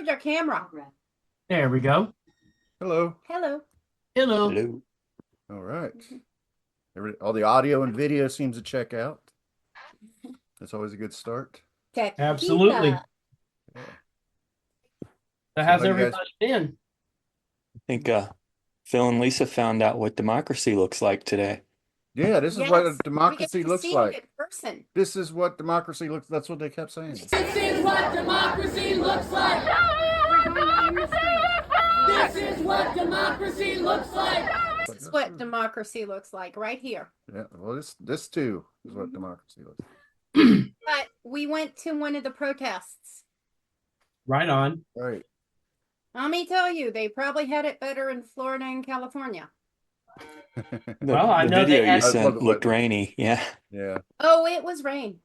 moved our camera. There we go. Hello. Hello. Hello. Hello. All right. All the audio and video seems to check out. That's always a good start. Absolutely. Yeah. Yeah. So how's how you everybody guys- been? I think Phil and Lisa found out what democracy looks like today. Yeah, this is Yes, what a we get democracy to looks see it like. in person. This is what democracy looks. That's what they kept saying. This is what democracy looks like. This is what democracy looks like. This is what democracy looks like right here. Yeah. Well, this too is what democracy looks like. But we went to one of the protests. Right on. Right. Let me tell you, they probably had it better in Florida and California. Well, I The know they video you had- sent looked rainy. Yeah. Yeah. Oh, it was rain.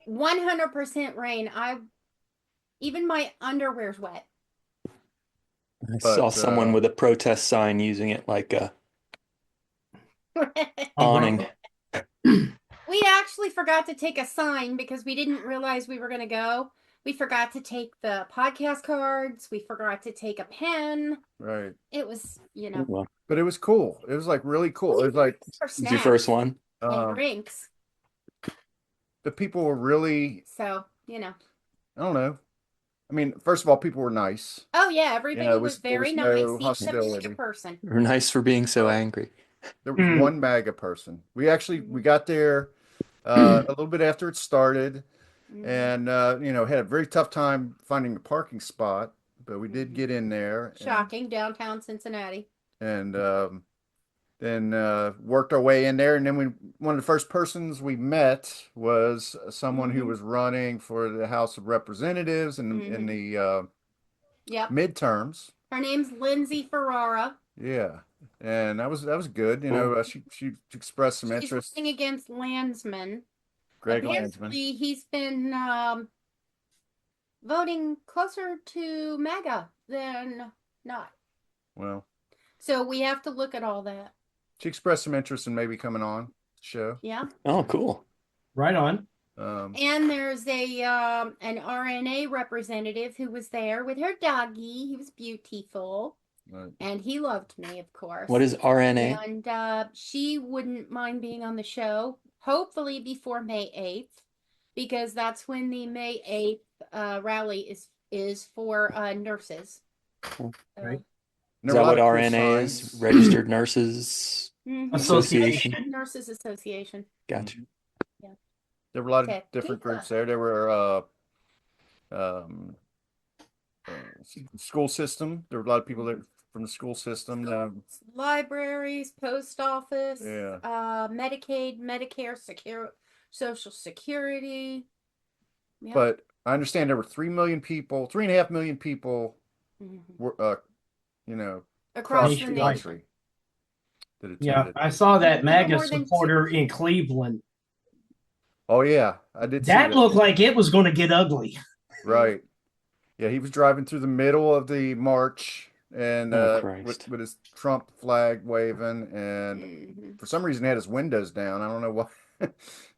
100% rain. Even my underwear's wet. I saw someone uh, with a protest sign using it like a awning. We actually forgot to take a sign because we didn't realize we were going to go. We forgot to take the podcast cards. We forgot to take a pen. Right. It was, Well, But it was cool. It was like really cool. It was like for it's your snacks first one. and drinks. the people were really, So, I don't know. I mean, first of all, people were nice. Oh yeah, everybody Yeah, was there very was nice. no Each hostility. person. You're nice for being so angry. There was one MAGA person. We got there a little bit after it started, and had a very tough time finding a parking spot, but we did get in there. Shocking, downtown Cincinnati. And then worked our way in there, and then one of the first persons we met was someone who was running for the House of Representatives in the Yep. midterms. Her name's Lindsay Ferrara. Yeah, and that was good. She expressed some She's interest. running against Landsman. Greg Apparently, Landsman. he's been voting closer to Maga than not. Well, So we have to look at all that. she expressed some interest in maybe coming on the show. Yeah. Oh, cool. Right on. And there's an RNA representative who was there with her doggy. He was beautiful. Right. And he loved me, of course. What is RNA? And she wouldn't mind being on the show, hopefully before May 8th, because that's when the May 8th rally is for nurses. Cool. Right. Is that what RNA is? Registered Nurses Association. Nurses Association. Gotcha. There were a lot of Okay. different groups there. There were school system. There were a lot of people there from the school system. Libraries, post office, Yeah. Medicaid, Medicare, Social Security. Yep. But I understand there were 3 million people, 3.5 million people were, across the Nationwide. nation. country that Yeah, attended. I saw that MAGA more than supporter in Cleveland. Oh yeah, I did see That looked like it was going to get ugly. Right. Yeah, he was driving through the middle of the march and Christ. with his Trump flag waving, and for some reason had his windows down. I don't know why.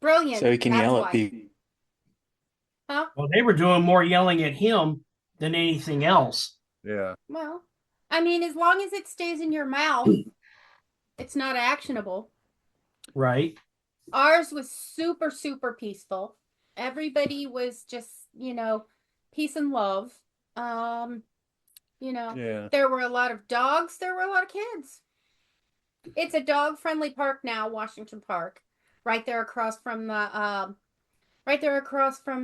Brilliant. So he can That's yell why. at people. Huh? Well, they were doing more yelling at him than anything else. Yeah. Well, I mean, as long as it stays in your mouth, it's not actionable. Right. Ours was super, super peaceful. Everybody was just, peace and love. Yeah. There were a lot of dogs. There were a lot of kids. It's a dog-friendly park now, Washington Park, right there across from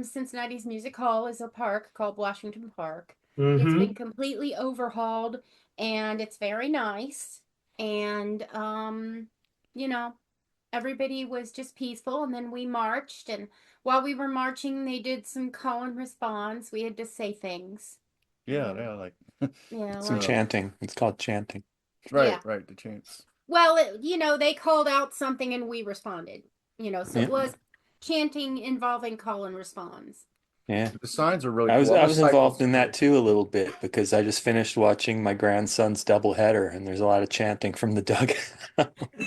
Cincinnati's Music Hall is a park called Washington Park. It's been completely overhauled, and it's very nice. And everybody was just peaceful, and then we marched, and while we were marching, they did some call and response. We had to say things. Yeah, like Some chanting. It's called chanting. right, Yeah. right, the chants. Well, they called out something and we responded. So it was chanting involving call and response. Yeah. The signs are really I was cool. involved in that too a little bit because I just finished watching my grandson's doubleheader and there's a lot of chanting from the dugout.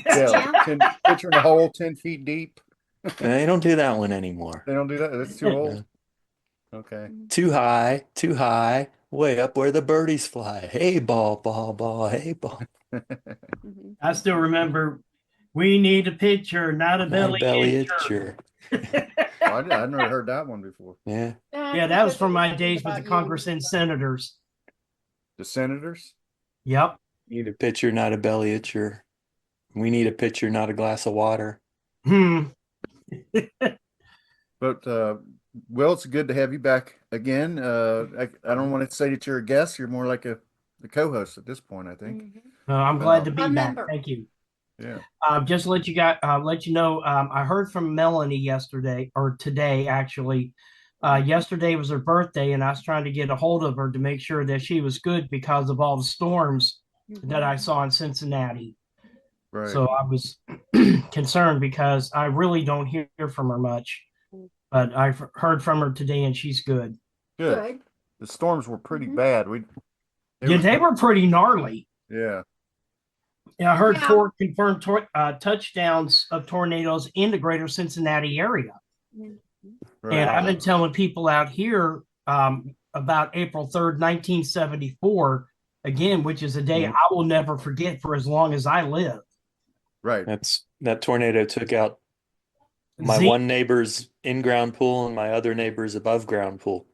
Yeah, like picturing a hole 10 feet deep. They don't do that one anymore. They don't do that. That's too old. Okay. Too high, way up where the birdies fly. Hey, ball, ball, ball. Hey, ball. Mhm. I still remember we need a pitcher, not a Not a belly belly itcher. itcher. I'd never heard that one before. Yeah. Yeah, that was from my days with the About you. Congress and senators. The Senators? Yep. Need a pitcher, not a belly itcher. We need a pitcher, not a glass of water. Hmm. But Will, it's good to have you back again. I don't want to say that you're a guest. You're more like the co-host at this point, I think. Mhm. I'm glad to be A back. member. Thank you. Yeah. Just let you know. I heard from Melanie yesterday or today, actually. Yesterday was her birthday, and I was trying to get a hold of her to make sure that she was good because of all the storms that I saw in Cincinnati. Right. So I was concerned because I really don't hear from her much, but I've heard from her today, and she's good. Good. Good. The storms were pretty Mhm. bad. They were pretty gnarly. Yeah. Yeah, I heard Yeah. 4 confirmed touchdowns of tornadoes in the greater Cincinnati area. Right. And I've been telling people out here about April 3rd, 1974, again, which is a day I will never forget for as long as I live. Right. That tornado took out my one neighbor's in-ground pool and my other neighbor's above-ground pool.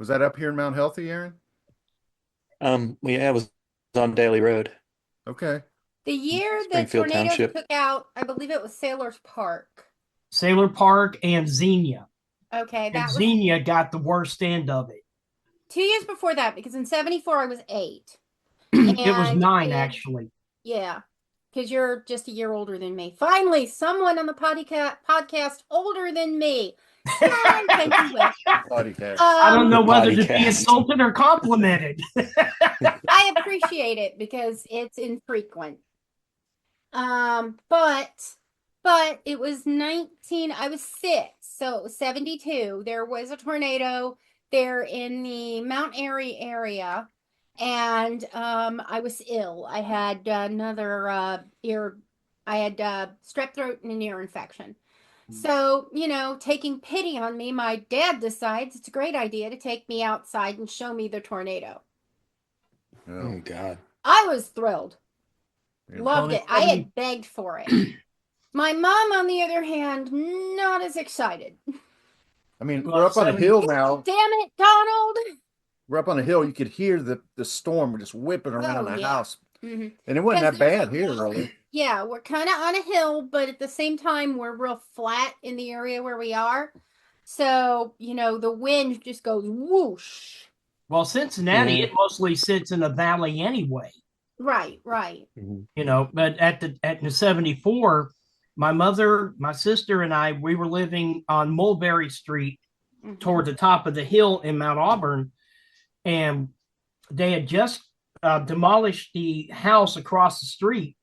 Was that up here in Mount Healthy, Aaron? Yeah, it was on Daly Road. Okay. The year the Springfield tornadoes Township. took out, I believe it was Sailor's Park. Sailor Park and Xenia. Okay, And that was Xenia got the worst end of it. 2 years before that because in 74 I was 8. It was And 9, in- actually. Yeah, because you're just a year older than me. Finally, someone on the podcast older than me. Thank you, Will. Potty cat. I don't know The whether to be podcast. insulted or complimented. I appreciate it because it's infrequent. But it was I was 6, so it was 72. There was a tornado there in the Mount Airy area, and I was ill. I had another I had strep throat and an ear infection. So, taking pity on me, my dad decides it's a great idea to take me outside and show me the tornado. Oh, God. I was thrilled. Yeah. Loved Well, it. I had begged for it. My mom, on the other hand, not as excited. I mean, Well, we're up on a hill now. Damn it, Donald. We're up on a hill. You could hear the storm just whipping around the yeah. house. Mm-hmm. And it wasn't that 'Cause there's bad a here, mountain. really. Yeah, we're kind of on a hill, but at the same time, we're real flat in the area where we are. So, the wind just goes whoosh. Well, Cincinnati, Yeah. it mostly sits in a valley anyway. Right. But at the 74, my mother, my sister, and I, we were living on Mulberry Street Mhm. toward the top of the hill in Mount Auburn, and they had just demolished the house across the street,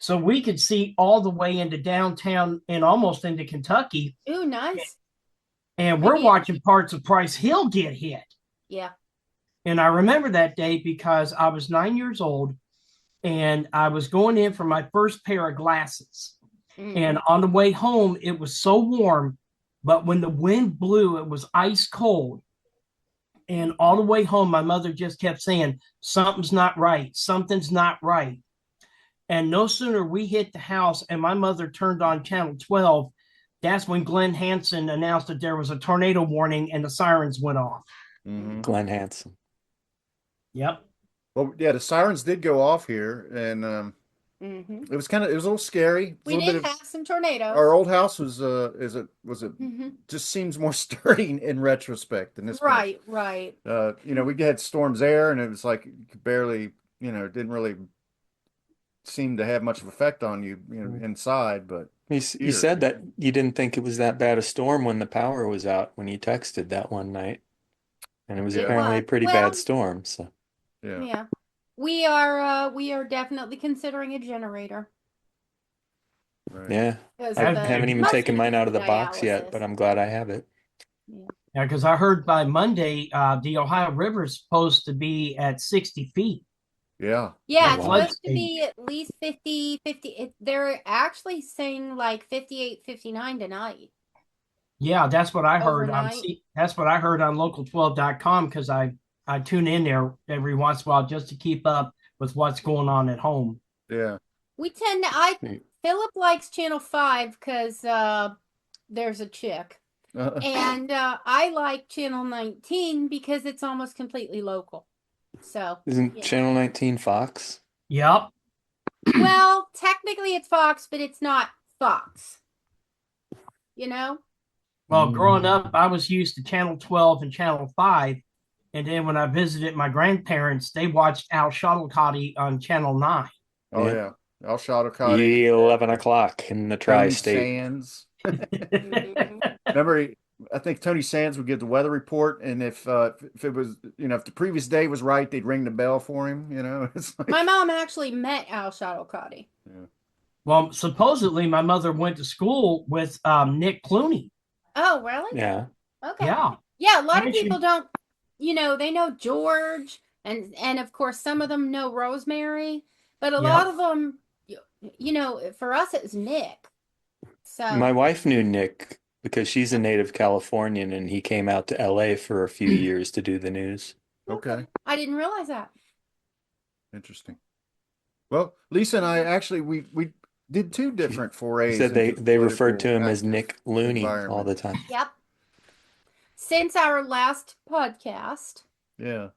so we could see all the way into downtown and almost into Kentucky. Ooh, nice. And we're Yeah. watching parts of Price Hill get hit. Yeah. And I remember that day because I was 9 years old and I was going in for my first pair of glasses. Mhm. And on the way home, it was so warm, but when the wind blew, it was ice cold. And all the way home, my mother just kept saying, something's not right. Something's not right. And no sooner we hit the house and my mother turned on channel 12, that's when Glenn Hansen announced that there was a tornado warning and the sirens went off. Mm-hmm. Glenn Hansen. Yep. Well, yeah, the sirens did go off here, and Mhm. it was a little scary. We a little did have some tornadoes. Our old house was Mhm. just seems more sturdy in retrospect than this. Right. We had storms there, and it was like you could barely, didn't really seem to have much of effect on you, inside. But You said that you didn't think it was that bad a storm when the power was out when you texted that one night. And it was Yeah. apparently a pretty Well, bad storm. So yeah, Yeah. We are definitely considering a generator. right. yeah, 'Cause I the- haven't even must taken be mine out of the box dialysis. yet, but I'm glad I have it. Yeah, because I heard by Monday, the Ohio River is supposed to be at 60 feet. Yeah. Yeah, Oh, it's wow. supposed to be at least 50. They're actually saying like 58, 59 tonight. Yeah, that's what I heard. Overnight. That's what I heard on local12.com because I I tune in there every once in a while just to keep up with what's going on at home. Yeah. We tend to, Philip likes Channel 5 because there's a chick. And I like Channel 19 because it's almost completely local. So, Isn't Channel 19 Fox? Yep. Well, technically it's Fox, but it's not Fox. You know? Well, growing up, I was used to Channel 12 and Channel 5. And then when I visited my grandparents, they watched Al Shuttlecotty on Channel 9. Oh, Yeah. yeah. Al Shuttlecotty. 11 o'clock in the Tony tri-state. Sands. Remember, I think Tony Sands would give the weather report, and if it was, if the previous day was right, they'd ring the bell for him. It's like, My mom actually met Al Shuttlecotty. yeah. Well, supposedly my mother went to school with Nick Clooney. Oh, really? Yeah. Okay. Yeah. Yeah, a lot of people don't, they know George, and of course some of them know Rosemary, but a lot of them, for us it was Nick. So My wife knew Nick because she's a native Californian and he came out to LA for a few years to do the news. Okay. I didn't realize that. Interesting. Well, Lisa and I actually we did two different forays. She said into they referred to political him as active Nick Looney all environment. the time. Yep. Since our last podcast, Yeah.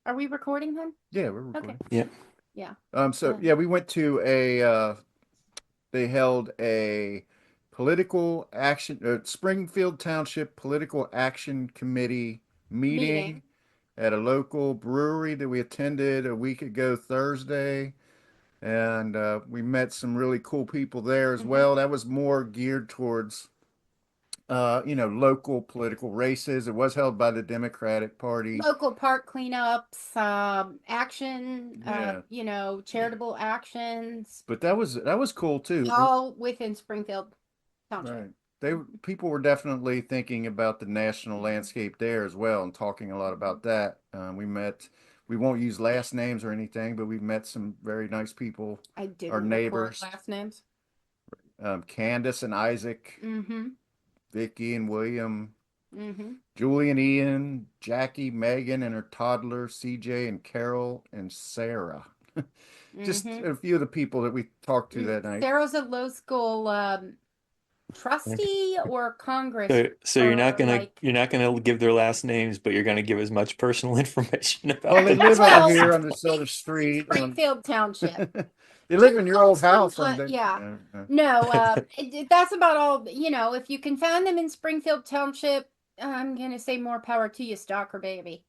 are we recording then? Yeah, we're recording. Okay. Yeah. Yeah. So we went to they held a political action, Springfield Township Political Action Committee meeting at a local brewery that we attended a week ago Thursday. And we met some really cool people there as well. That was more geared towards, local political races. It was held by the Democratic Party. Local park cleanups, action, Yeah. charitable actions, But that was cool too. all within Springfield Township. Right. People were definitely thinking about the national landscape there as well and talking a lot about that. We won't use last names or anything, but we met some very nice people. I didn't Our record neighbors. last names. Candace and Isaac, Mm-hmm. Vicky and William, Mm-hmm. Julie and Ian, Jackie, Megan and her toddler, CJ and Carol and Sarah. Just a few of the people that we talked to that night. Sarah's a low school trustee or Congress. So you're not gonna give their last names, but you're gonna give as much personal information about Well, they them. live Well, out here on the Silver Street. Springfield Township. They live in your old house. Yeah. No, that's about all. If you can find them in Springfield Township, I'm gonna say more power to you, stalker baby.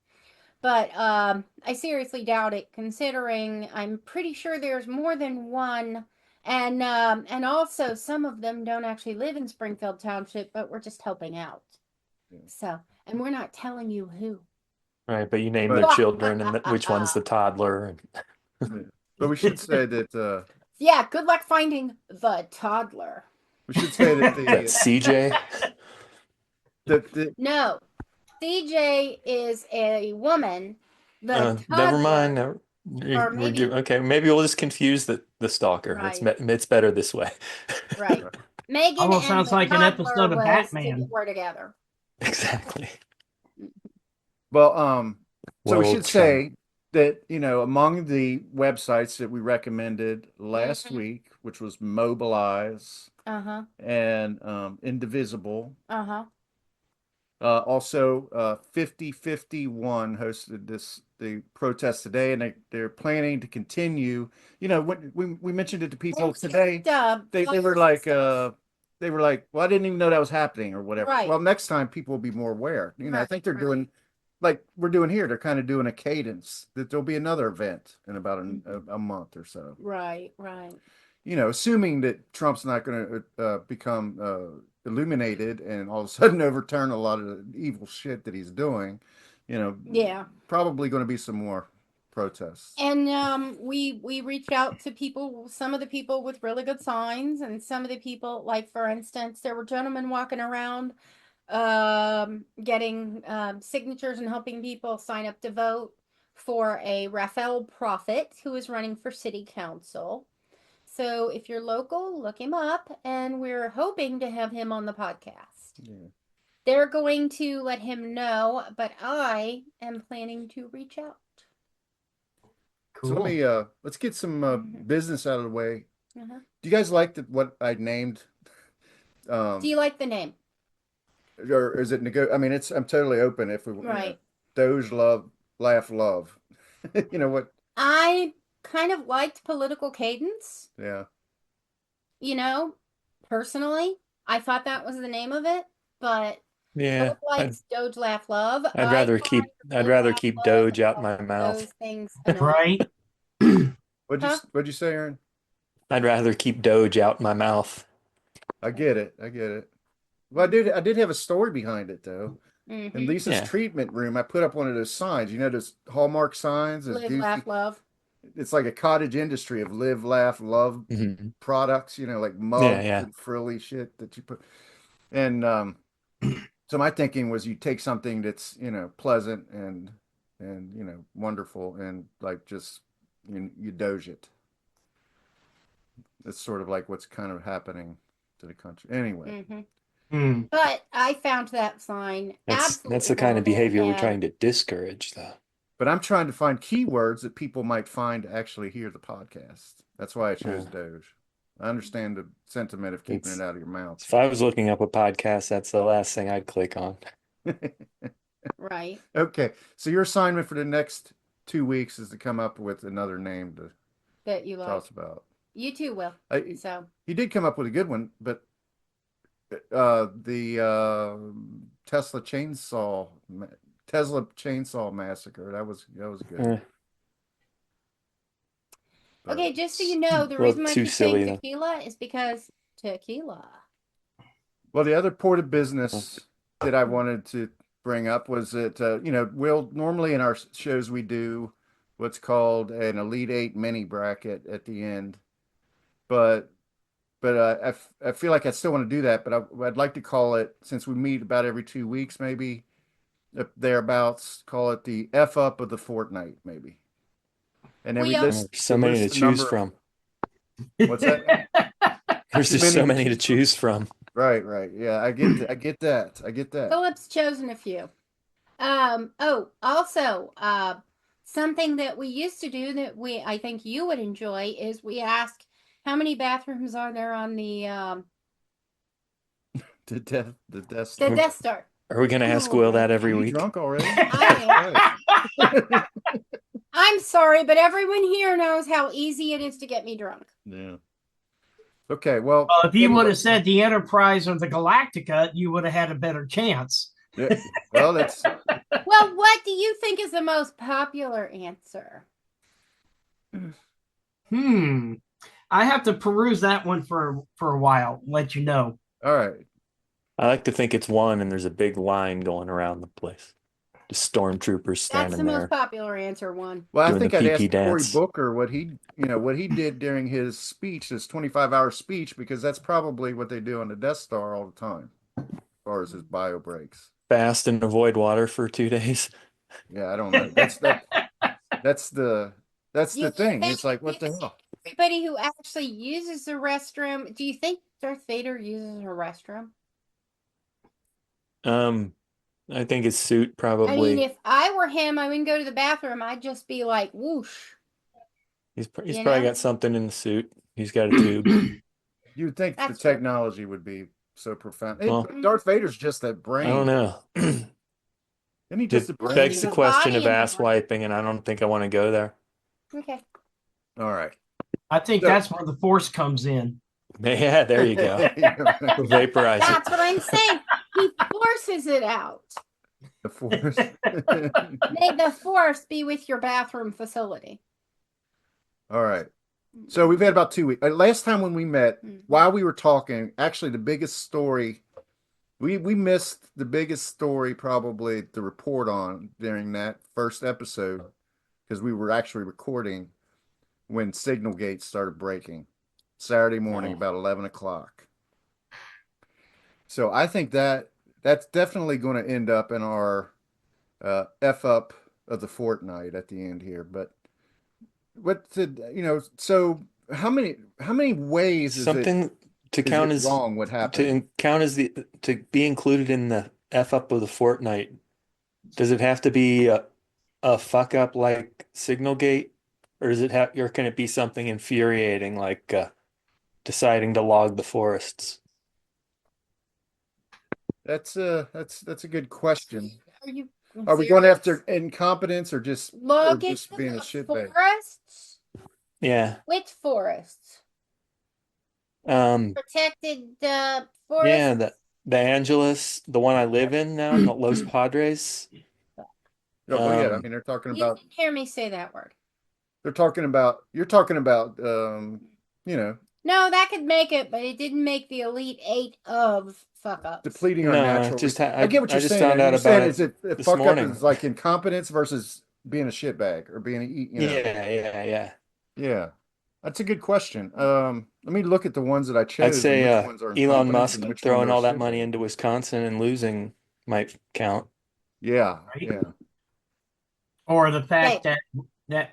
But I seriously doubt it, considering I'm pretty sure there's more than one, and also some of them don't actually live in Springfield Township, but we're just helping out. Yeah. So, and we're not telling you who. Right, but you name their children and which one's the toddler. But we should say that. Yeah, good luck finding the toddler. We should say that That's CJ. No, CJ is a woman. The Never mind. toddler, or maybe, Okay, maybe we'll just confuse the stalker. Right. It's better this way. right. Megan Almost and sounds the like an toddler episode of Batman. were together. Exactly. Well, so we Well, should say that, among the websites that we recommended last week, which was Mobilize Uh-huh. and Indivisible, Uh-huh. also 5051 hosted the protest today, and they're planning to continue. When we mentioned it to people today, they were like, well, I didn't even know that was happening or whatever. Right. Well, next time people will be more aware. I think they're doing like we're doing here. They're kind of doing a cadence that there'll be another event in about a month or so. Right. Assuming that Trump's not going to become illuminated and all of a sudden overturn a lot of the evil shit that he's doing. Yeah. Probably going to be some more protests. And we reached out to people, some of the people with really good signs, and some of the people, like for instance, there were gentlemen walking around getting signatures and helping people sign up to vote for a Raphael Prophet who is running for city council. So if you're local, look him up, and we're hoping to have him on the podcast. Yeah. they're going to let him know, but I am planning to reach out. So Cool. let's get some Mhm. business out of the way. Uh-huh. Do you guys like what I named? Do you like the name? Or is it I mean, I'm totally open if we, Right. Doge Laugh Love. You know what? I kind of liked political cadence, Yeah. Personally. I thought that was the name of it, but Yeah, Philip likes Doge Laugh Love. I'd I rather find keep Doge I'd rather Laugh keep Love Doge out and my mouth. those things annoying. Right. Huh? What'd you say, Aaron? I'd rather keep Doge out my mouth. I get it. I get it. Well, I did have a story behind it though. In Mm-hmm. Lisa's Yeah. treatment room, I put up one of those signs. You know, those Hallmark signs. Those Live, goofy. laugh, love. It's like a cottage industry of live, laugh, love Mhm. products. Like Yeah, mugs yeah. and frilly shit that you put. And so my thinking was, you take something that's pleasant and wonderful, and like just you doge it. It's sort of like what's kind of happening to the country. Anyway, Mm-hmm. Hmm. But I found that sign That's absolutely the kind of horrible, behavior we're and trying to discourage, though. but I'm trying to find keywords that people might find to actually hear the podcast. That's why I chose Doge. I understand the sentiment of keeping it out of your mouth. If I was looking up a podcast, that's the last thing I'd click on. right. Okay, so your assignment for the next 2 weeks is to come up with another name to That you tell like. us about. You too will. So He did come up with a good one, but the Tesla chainsaw massacre, that was good. Eh, But okay, just so you know, the well, reason why too she's saying silly, though. tequila is because tequila. well, the other port of business that I wanted to bring up was that we'll normally in our shows we do what's called an Elite Eight mini bracket at the end, but I feel like I still want to do that, but I'd like to call it, since we meet about every 2 weeks, maybe thereabouts, call it the F up of the fortnight, maybe. And then we There's so many to the choose number. from. What's that? There's Too just so many many to choose from. Right. Yeah, I get that. I get that. Philip's chosen a few. Also, something that we used to do that I think you would enjoy is we ask how many bathrooms are there on the The Death the Star. Death Star. Are we going to ask Oh, Will my that every Are you week? drunk already? I am. I'm sorry, but everyone here knows how easy it is to get me drunk. Yeah. Okay, well, If you would have said the Enterprise or the Galactica, you would have had a better chance. yeah, well, that's Well, what do you think is the most popular answer? I have to peruse that one for a while. Let you know. all right. I like to think it's one and there's a big line going around the place. Just stormtroopers That's standing the most there. popular answer one. Well, I Doing think the I'd pee-pee ask Cory dance. Booker what he did during his speech, his 25-hour speech, because that's probably what they do on the Death Star all the time, as far as his bio breaks. Fast and avoid water for 2 days. Yeah, I don't know. That's the You thing. think- It's like, what you the think hell? Everybody who actually uses the restroom, do you think Darth Vader uses her restroom? I think his suit I mean, probably. if I were him, I wouldn't go to the bathroom. I'd just be like, whoosh. He's you probably know? got something in the suit. He's got a tube. You would think the That's true. technology would be so profound. Well, Darth Vader's just that brain. I don't know. Isn't he It just a brain? begs the The question body of and the ass brain. wiping, and I don't think I want to go there. Okay. All right. I think that's where the Force comes in. Yeah, there you go. Vaporize That's it. what I'm saying. He forces it out. The Force. May the force be with your bathroom facility. All right. So we've had about 2 weeks. Last time when we met, Mhm. while we were talking, actually the biggest story, we missed the biggest story probably to report on during that first episode, because we were actually recording when Signal Gates started breaking Saturday morning about 11 o'clock. So I think that's definitely going to end up in our F up of the fortnight at the end here. But so how many ways is it Something to count as wrong what happened? to count as to be included in the F up with a fortnight, does it have to be a fuck up like Signalgate, or does it have, or can it be something infuriating like deciding to log the forests? That's a good question. Are you Are we going serious? after incompetence or just Logging being a the shitbag? forests? Yeah. Which forests? Um, Protected yeah, forests? the Angeles, the one I live in now, not Los Padres. Oh yeah, I Um, mean they're talking You about didn't hear me say that word. you're talking about you know, No, that could make it, but it didn't make the elite eight of fuck ups. depleting our no, natural. just I get what I you're just saying. found out You're about saying it is it this fuck up morning. is like incompetence versus being a shitbag or being Yeah. yeah. That's a good question. Let me look at the ones that I I'd chose and say which ones are Elon incompetence and Musk which ones throwing are all that money shitbag. into Wisconsin and losing might count. Yeah, Right? yeah. Or the fact Okay. that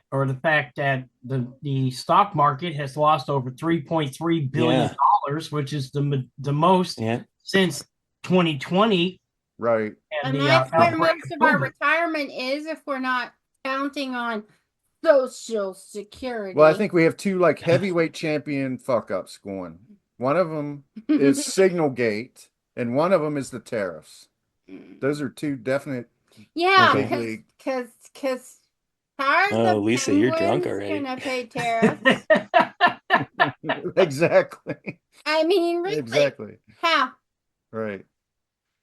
the stock market has lost over 3.3 billion Yeah, dollars, which is the most yeah. since 2020 Right. and And the that's where outbreak most of of our COVID. retirement is if we're not counting on Social Security. Well, I think we have two like heavyweight champion fuck ups going. One of them is Signalgate, and one of them is the tariffs. Those are two definite yeah, big Okay. league. because how are Oh, the Lisa, you're drunk penguins already. gonna pay tariffs? Exactly. I mean, really, Exactly. how? Right.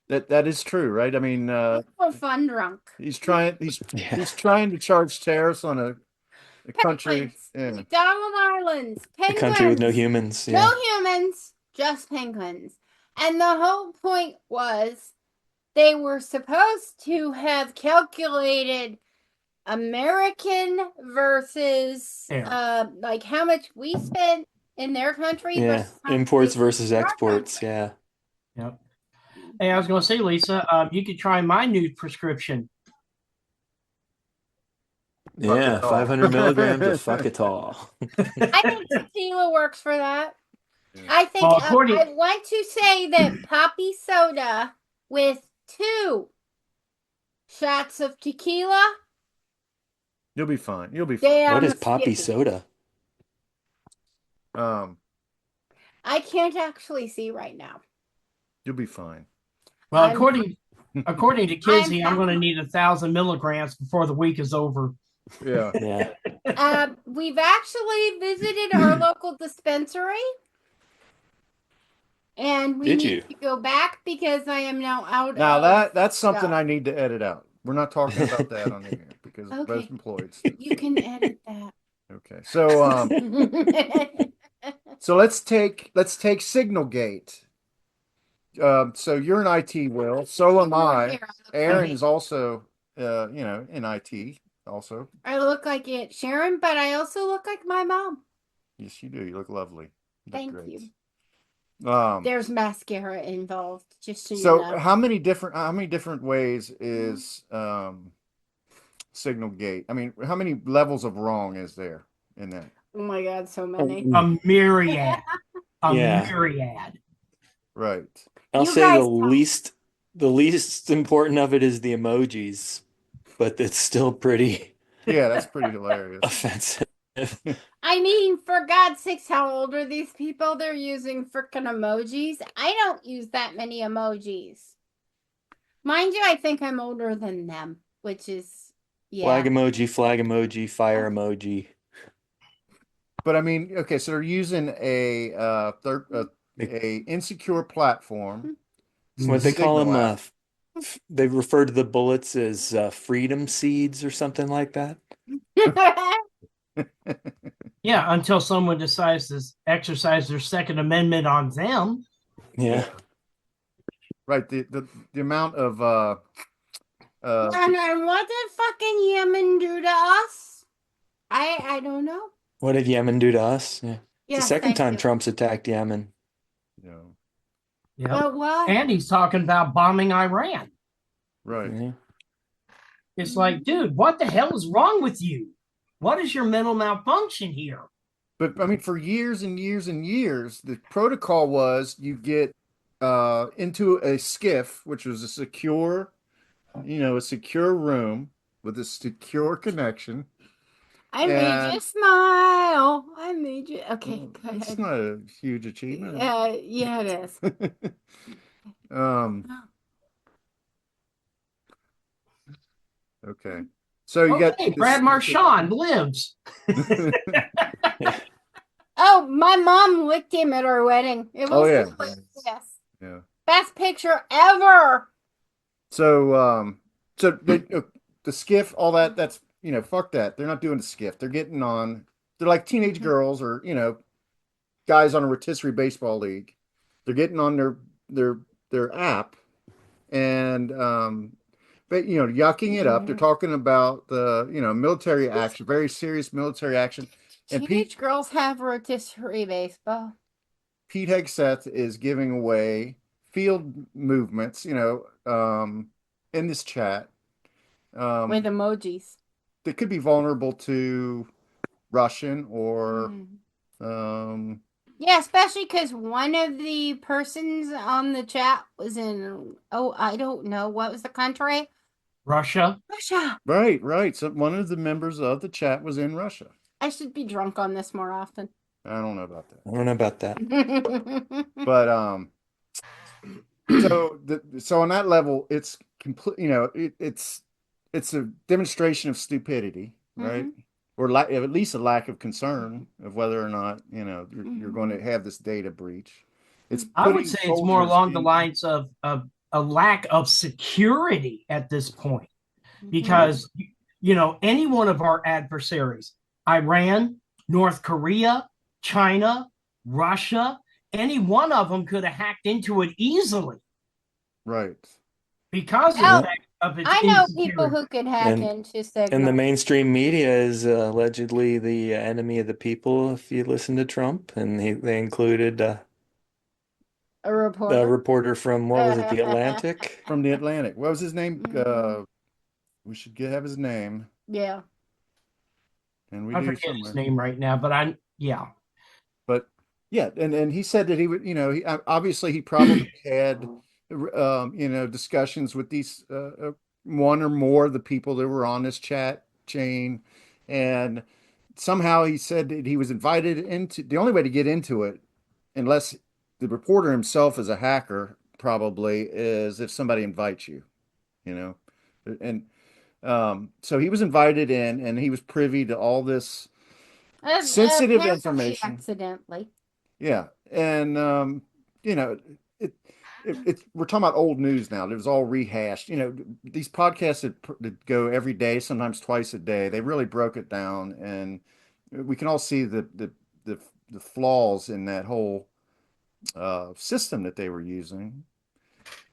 That is true, right? I mean, For fun drunk. he's Yeah. trying to charge tariffs on a country. Penguins. Yeah. McDonald Islands. A country with no Penguins. humans. No Yeah. humans, just penguins. And the whole point was they were supposed to have calculated American versus Yeah. like how much we spent in their country Yeah. versus how much they Imports spent versus in our exports. country. Yeah. Yep. Hey, I was going to say, Lisa, you could try my new prescription. Fuck Yeah. it all. 500 milligrams of fuck it all. I think tequila works for that. Yeah. I think Well, I want to say that poppy soda with 2 shots of tequila. You'll be fine. You'll be fine. Damn What is poppy skippy. soda? I can't actually see right now. You'll be fine. Well, I'm- according to I'm Kizzy, I'm going to fine. need 1,000 milligrams before the week is over. Yeah. Yeah. We've actually visited our local dispensary, and we Did need you? to go back because I am now out Now of that's something stuff. I need to edit out. We're not talking about that on the air because Okay. both employed. You can edit that. Okay. So so let's take Signalgate. So you're in IT, Will. So am I. Aaron is also in IT also. I look like it, Sharon, but I also look like my mom. Yes, you do. You look lovely. You look Thank great. you. Um There's mascara involved, just so you so know. how many different ways is Signalgate? I mean, how many levels of wrong is there in that? Oh my God, so many. A myriad. Yeah. Myriad. Right. I'll You say guys the least important of it is the emojis, but it's still pretty Yeah, that's pretty hilarious. offensive. I mean, for God's sakes, how old are these people? They're using freaking emojis. I don't use that many emojis. Mind you, I think I'm older than them, which is, yeah. Flag emoji, fire emoji. But I mean, okay, so they're using a insecure platform. What they call Signal them, app. they refer to the bullets as freedom seeds or something like that. Yeah, until someone decides to exercise their Second Amendment on them. Yeah. Right. The amount of And what did fucking Yemen do to us? I don't know. What did Yemen do to us? Yeah. It's Yes, the second thank time you. Trump's attacked Yemen. Yep. But what? And he's talking about bombing Iran. right. Yeah. It's like, dude, what the hell is wrong with you? What is your mental malfunction here? But I mean, for years and years and years, the protocol was you get into a skiff, which was a secure, a secure room with a secure connection. I made you smile. I made you. Okay, go It's ahead. not a huge achievement. Yeah, it is. Okay. So you got Okay, Brad Marchand lives. Oh, my mom licked him at our wedding. It Oh was yeah. yes. Yeah. Best picture ever. So the skiff, all that's fuck that. They're not doing the skiff. They're getting on. They're like teenage girls or guys on a rotisserie baseball league. They're getting on their app and but yucking it up. They're talking about the military action, very serious military action. And Teenage girls have rotisserie baseball. Pete Hegseth is giving away field movements, in this chat. With emojis. They could be vulnerable to Russian or yeah, especially because one of the persons on the chat was in I don't know, what was the country? Russia. Right. So one of the members of the chat was in Russia. I should be drunk on this more often. I don't know about that. I don't know about that. But so on that level, it's complete. It's a demonstration of stupidity, right? Or at least a lack of concern of whether or not you're going to have this data breach. I would say it's more along the lines of a lack of security at this point, because any one of our adversaries, Iran, North Korea, China, Russia, any one of them could have hacked into it easily. Right. Because of its I know people who could hack into Signal. And the mainstream media is allegedly the enemy of the people, if you listen to Trump. And they included a reporter from, what was it, The Atlantic? From The Atlantic. What was his name? We should have his name. Yeah. And I forget his name right now, but But yeah, and he said that he would, obviously he probably had, discussions with these one or more of the people that were on this chat chain, and somehow he said that he was invited into. The only way to get into it, unless the reporter himself is a hacker, probably is if somebody invites you, and so he was invited in, and he was privy to all this sensitive information accidentally. Yeah, and we're talking about old news now. It was all rehashed. These podcasts that go every day, sometimes twice a day. They really broke it down, and we can all see the flaws in that whole system that they were using.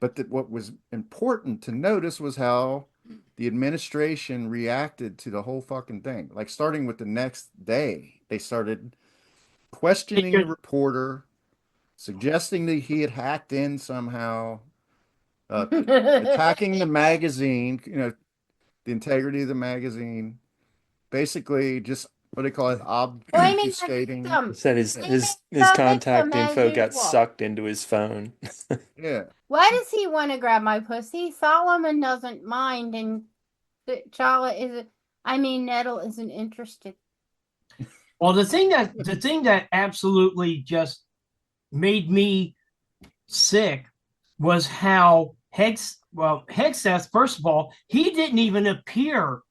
But what was important to notice was how the administration reacted to the whole fucking thing. Like starting with the next day, they started questioning the reporter, suggesting that he had hacked in somehow, attacking the magazine, the integrity of the magazine, basically just what do they call it, obfuscating. Said his contact info got sucked into his phone. Yeah. Why does he want to grab my pussy? Solomon doesn't mind, and Nettle isn't interested. Well, the thing that absolutely just made me sick was how Hegseth, first of all, he didn't even appear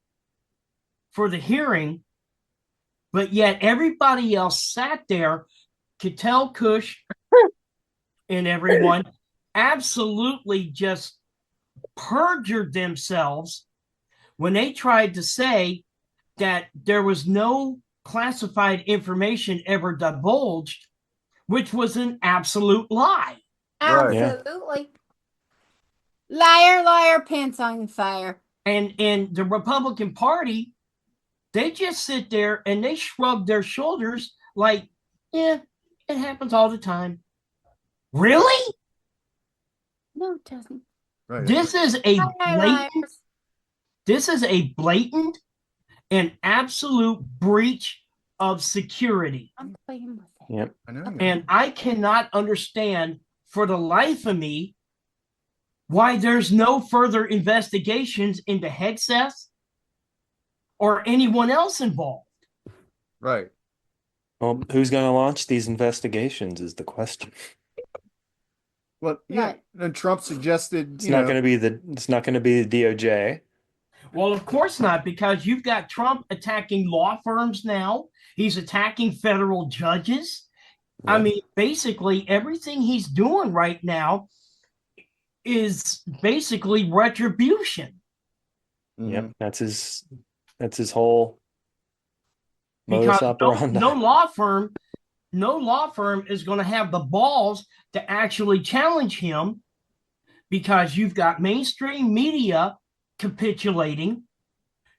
for the hearing, but yet everybody else sat there, Cattell Kush and everyone absolutely just perjured themselves when they tried to say that there was no classified information ever divulged, which was an absolute lie. Absolutely. Liar, liar, pants on fire. And the Republican Party, they just sit there and they shrug their shoulders like, yeah, it happens all the time. Really? No, it doesn't. Right. This is a blatant and absolute breach of security. I'm playing with it. Yep. I know. And I cannot understand for the life of me why there's no further investigations into Hegseth or anyone else involved. Right. Well, who's going to launch these investigations is the question. Well, yeah. Right. And Trump suggested, It's not going to be the DOJ. Well, of course not, because you've got Trump attacking law firms now. He's attacking federal judges. Yeah. I mean, basically, everything he's doing right now is basically retribution. Yep, that's his whole Because modus operandi. no law firm is going to have the balls to actually challenge him, because you've got mainstream media capitulating,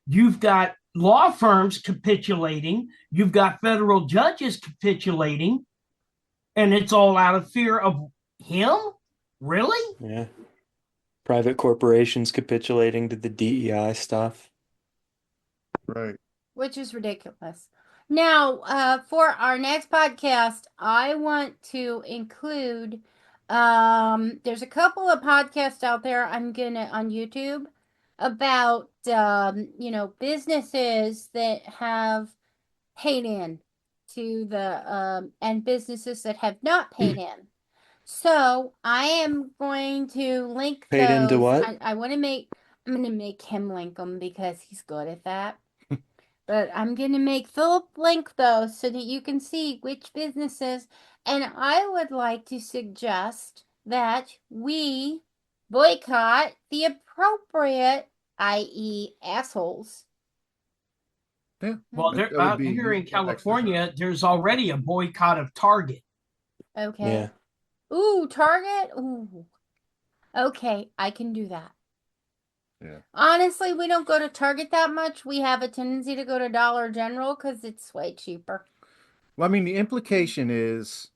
you've got law firms capitulating, you've got federal judges capitulating, and it's all out of fear of him? Really? Yeah. Private corporations capitulating to the DEI stuff. right. Which is ridiculous. Now, for our next podcast, I want to include there's a couple of podcasts out there on YouTube about businesses that have paid in to the and businesses that have not paid in. So I am going to link Paid those. into what? I'm going to make him link them because he's good at that. But I'm going to make Philip link those so that you can see which businesses. And I would like to suggest that we boycott the appropriate, i.e., assholes. Yeah. Well, That would out be here in excellent. California, there's already a boycott of Target. Okay. Yeah. Ooh, Target. Ooh. Okay, I can do that. Yeah. Honestly, we don't go to Target that much. We have a tendency to go to Dollar General because it's way cheaper. Well, I mean, the implication is,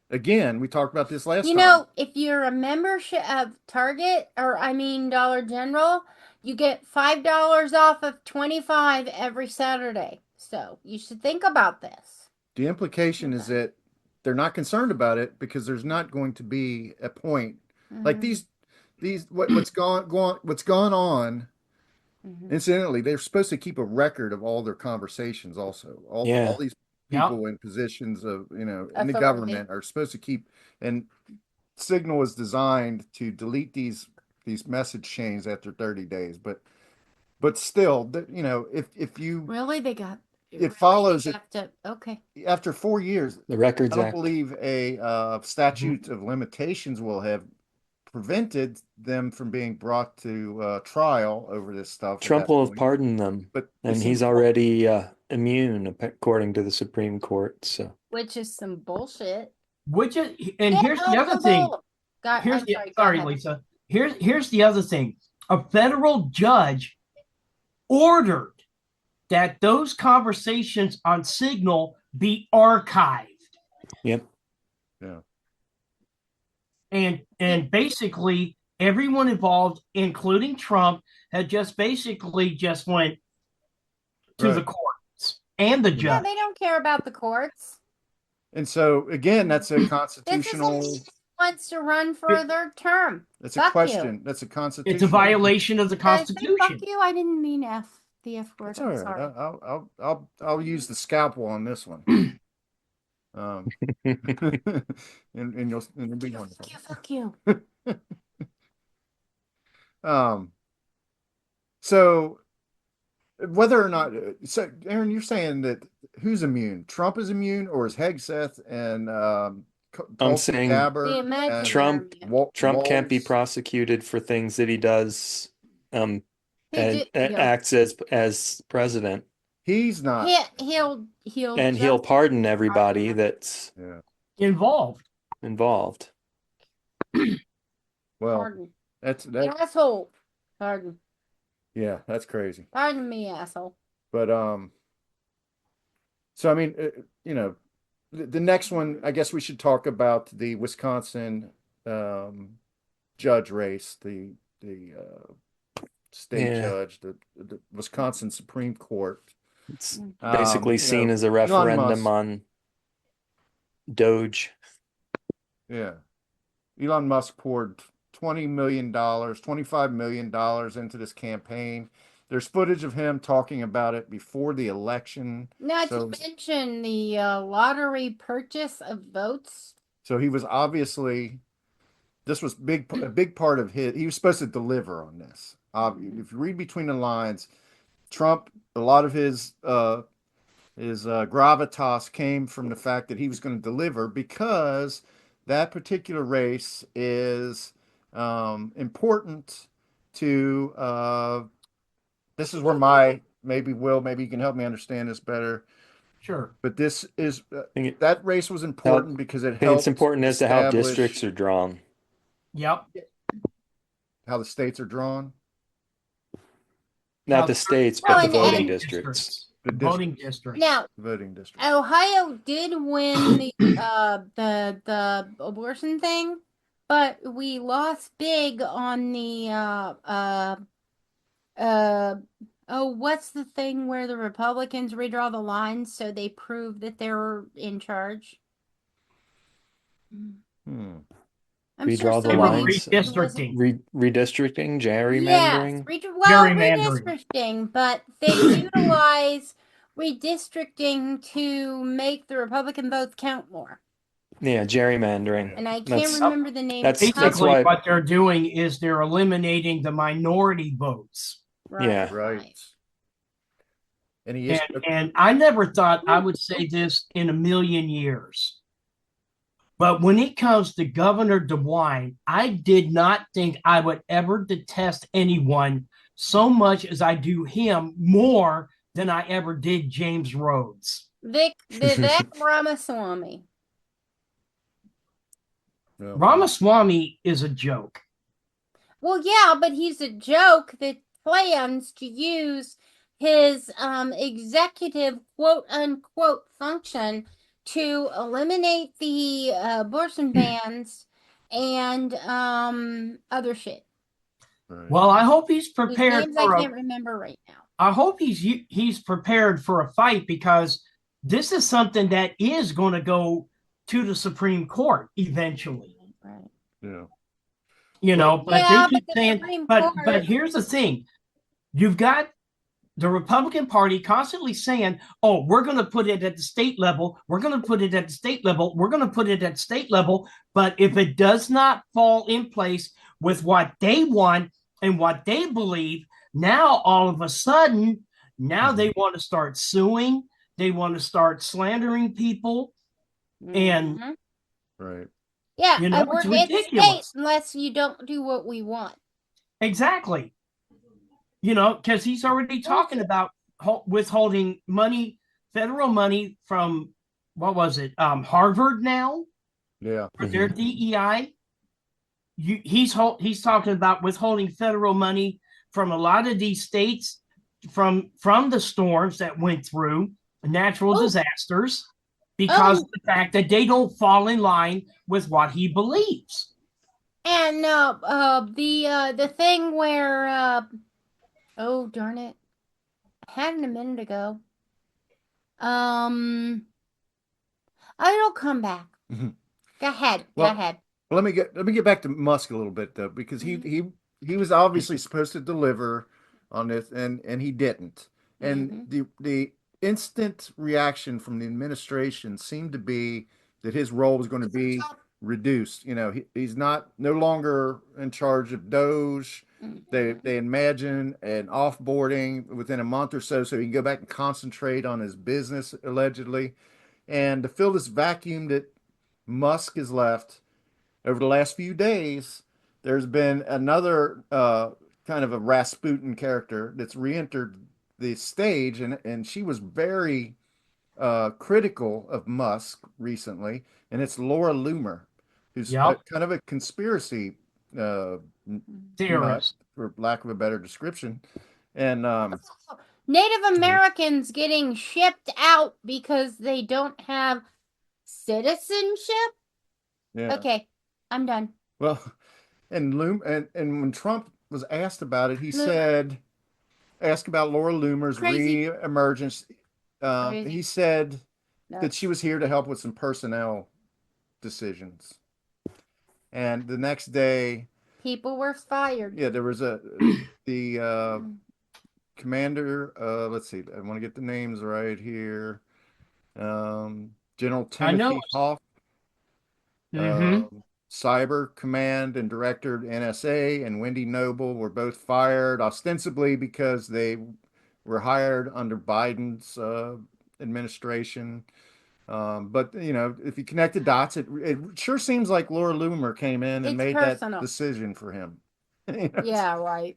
again, we talked about this last You time. know, if you're a membership of Target, Dollar General, you get $5 off of 25 every Saturday. So you should think about this. The implication is that they're not concerned about it because there's not going to be a point like these what's gone on. Incidentally, they're supposed to keep a record of all their conversations also. All these people in positions of, in the Authority. government are supposed to keep, and Signal is designed to delete these message chains after 30 days. But still, if you Really, they got it follows they it have to, okay. after 4 years. The Records I don't Act. believe a statute of limitations will have prevented them from being brought to trial over this stuff. at Trump that will have point. pardoned them, But and he's already immune according to the Supreme Court. So Which is some bullshit. And here's the other thing. God, Here's I'm the, sorry, go sorry, ahead. Lisa. Here's the other thing. A federal judge ordered that those conversations on Signal be archived. yep. Yeah. And basically everyone involved, including Trump, had just basically just went to the courts and the Yeah, judge. they don't care about the courts. And so again, that's a This is constitutional. who wants to run for a third term. That's Fuck a question. you. That's a constitutional. It's a violation of the Did I say Constitution. fuck you? I didn't mean the F word. That's all I'm right. sorry. I'll use the scalpel on this one. And you'll be wonderful. Fuck you. So whether or not, so Aaron, you're saying that who's immune? Trump is immune, or is Hegseth and I'm saying The imaginary Trump immune. Trump can't be Walz? prosecuted for things that he does and He'll- acts as president, He's not. He'll and he'll just pardon everybody that's Yeah. Involved. involved. Well, pardon. that's Asshole. Pardon. yeah, that's crazy. Pardon me, asshole. But so I mean, the next one, I guess we should talk about the Wisconsin judge race, the state Yeah. judge, the Wisconsin Supreme Court. It's basically seen as a Elon referendum Musk. on Doge. Yeah. Elon Musk poured $25 million into this campaign. There's footage of him talking about it before the election. Not So, to mention the lottery purchase of votes. so he was obviously, this was a big part of he was supposed to deliver on this. If you read between the lines, Trump, a lot of his gravitas came from the fact that he was going to deliver, because that particular race is important to. This is where maybe you can help me understand this better. Sure. But this is think that race was important because it I think it's helped important as to how establish districts are drawn. Yep. how the states are drawn. Not How- the states, Well, but the and- voting and- districts. The Voting districts. Now, voting district. Ohio did win the abortion thing, but we lost big on the what's the thing where the Republicans redraw the lines so they prove that they're in charge? Hmm. I'm sure Redraw the somebody lines. who wasn't- Redistricting. Redistricting, Yes, gerrymandering. Gerrymandering. redistricting, but they utilize redistricting to make the Republican votes count more. Yeah, gerrymandering. And I can't That's- remember the name. that's Basically, why- what they're doing is they're eliminating the minority votes. Yeah. Right. And he is And I never thought I would say this in a million years. But when it comes to Governor DeWine, I did not think I would ever detest anyone so much as I do him, more than I ever did James Rhodes. Vivek Ramaswamy. Ramaswamy is a joke. Well, yeah, but he's a joke that plans to use his executive quote unquote function to eliminate the abortion bans and other shit. Right. Well, I hope he's Whose prepared names I for can't remember right now. I hope he's prepared for a fight, because this is something that is going to go to the Supreme Court eventually. Right. Yeah. You know, but Yeah, they keep but the saying, Supreme but Court- here's the thing. You've got the Republican Party constantly saying, oh, we're going to put it at the state level. We're going to put it at the state level. We're going to put it at state level. But if it does not fall in place with what they want and what they believe, now all of a sudden, now they want to start suing. They want to start slandering people. And Mhm. Right. Yeah, you know, we're it's at state ridiculous. unless you don't do what we want. Exactly. You know, because he's already talking about withholding money, federal money from, what was it, Harvard now Yeah. for their DEI. He's talking about withholding federal money from a lot of these states from the storms that went through, natural disasters, because of the fact that they don't fall in line with what he believes. And the thing where oh darn it, I had it a minute ago. It'll come back. Mhm. Go ahead. Well, Go ahead. Well, let me get back to Musk a little bit though, because he was obviously supposed to deliver on this, and he didn't. And the instant reaction from the administration seemed to be that his role was going to be reduced. You know, he's no longer in charge of Doge. They imagine an offboarding within a month or so he can go back and concentrate on his business, allegedly. And to fill this vacuum that Musk has left over the last few days, there's been another kind of a Rasputin character that's re-entered the stage, and she was very critical of Musk recently, and it's Laura Loomer, who's kind of a conspiracy theorist, for lack of a better description. And Native Americans getting shipped out because they don't have citizenship. Yeah. Okay, I'm done. Well, and when Trump was asked about it, he said, asked about Laura Loomer's re-emergence. He said that she was here to help with some personnel decisions. And the next day, People were fired. yeah, there was the commander. Let's see, I want to get the names right here. General I know. Timothy Hoff, Mm-hmm. Cyber Command and Director NSA, and Wendy Noble were both fired, ostensibly because they were hired under Biden's administration. But you know, if you connect the dots, it sure seems like Laura Loomer came in and It's made that personal. decision for him. You know, Yeah, right.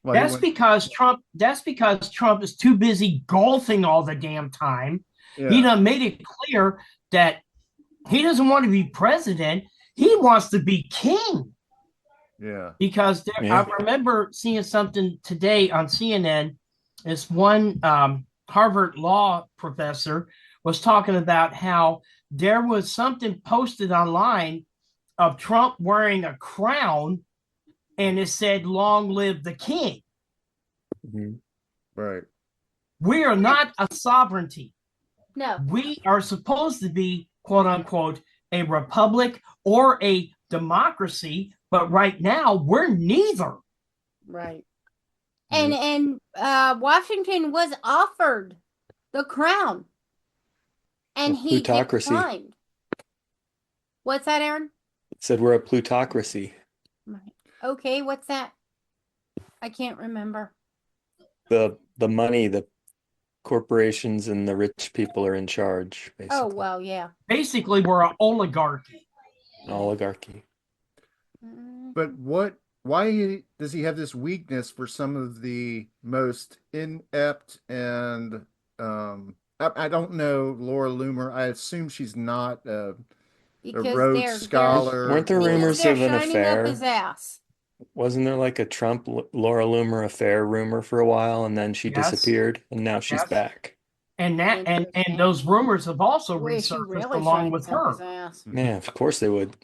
well, he That's went, because Trump. That's because Trump is too busy golfing all the damn time. He yeah, done made it clear that he doesn't want to be president. He wants to be king. yeah, Because I Yeah. remember seeing something today on CNN. This one Harvard law professor was talking about how there was something posted online of Trump wearing a crown, and it said, "Long live the king." Mhm. right. We are not a sovereignty. No, We are supposed to be, quote unquote, a republic or a democracy, but right now we're neither. right. Yeah. And Washington was offered the crown, A and he plutocracy. declined. What's that, Aaron? It said we're a plutocracy. Right. Okay, what's that? I can't remember. The money, the corporations and the rich people are in charge, Oh, basically. well, yeah. Basically, we're an oligarchy. An oligarchy. But why does he have this weakness for some of the most inept and I don't know Laura Loomer. I assume she's not a Because Rhodes they're Scholar Weren't there or because rumors they're of an shining up his affair? ass. Wasn't there like a Trump Laura Loomer affair rumor for a while, and then she Yes. disappeared, and now she's Yes. back? And Interesting. those rumors have also Wish you resurfaced really along shined with up her. his ass. Yeah, of course they would.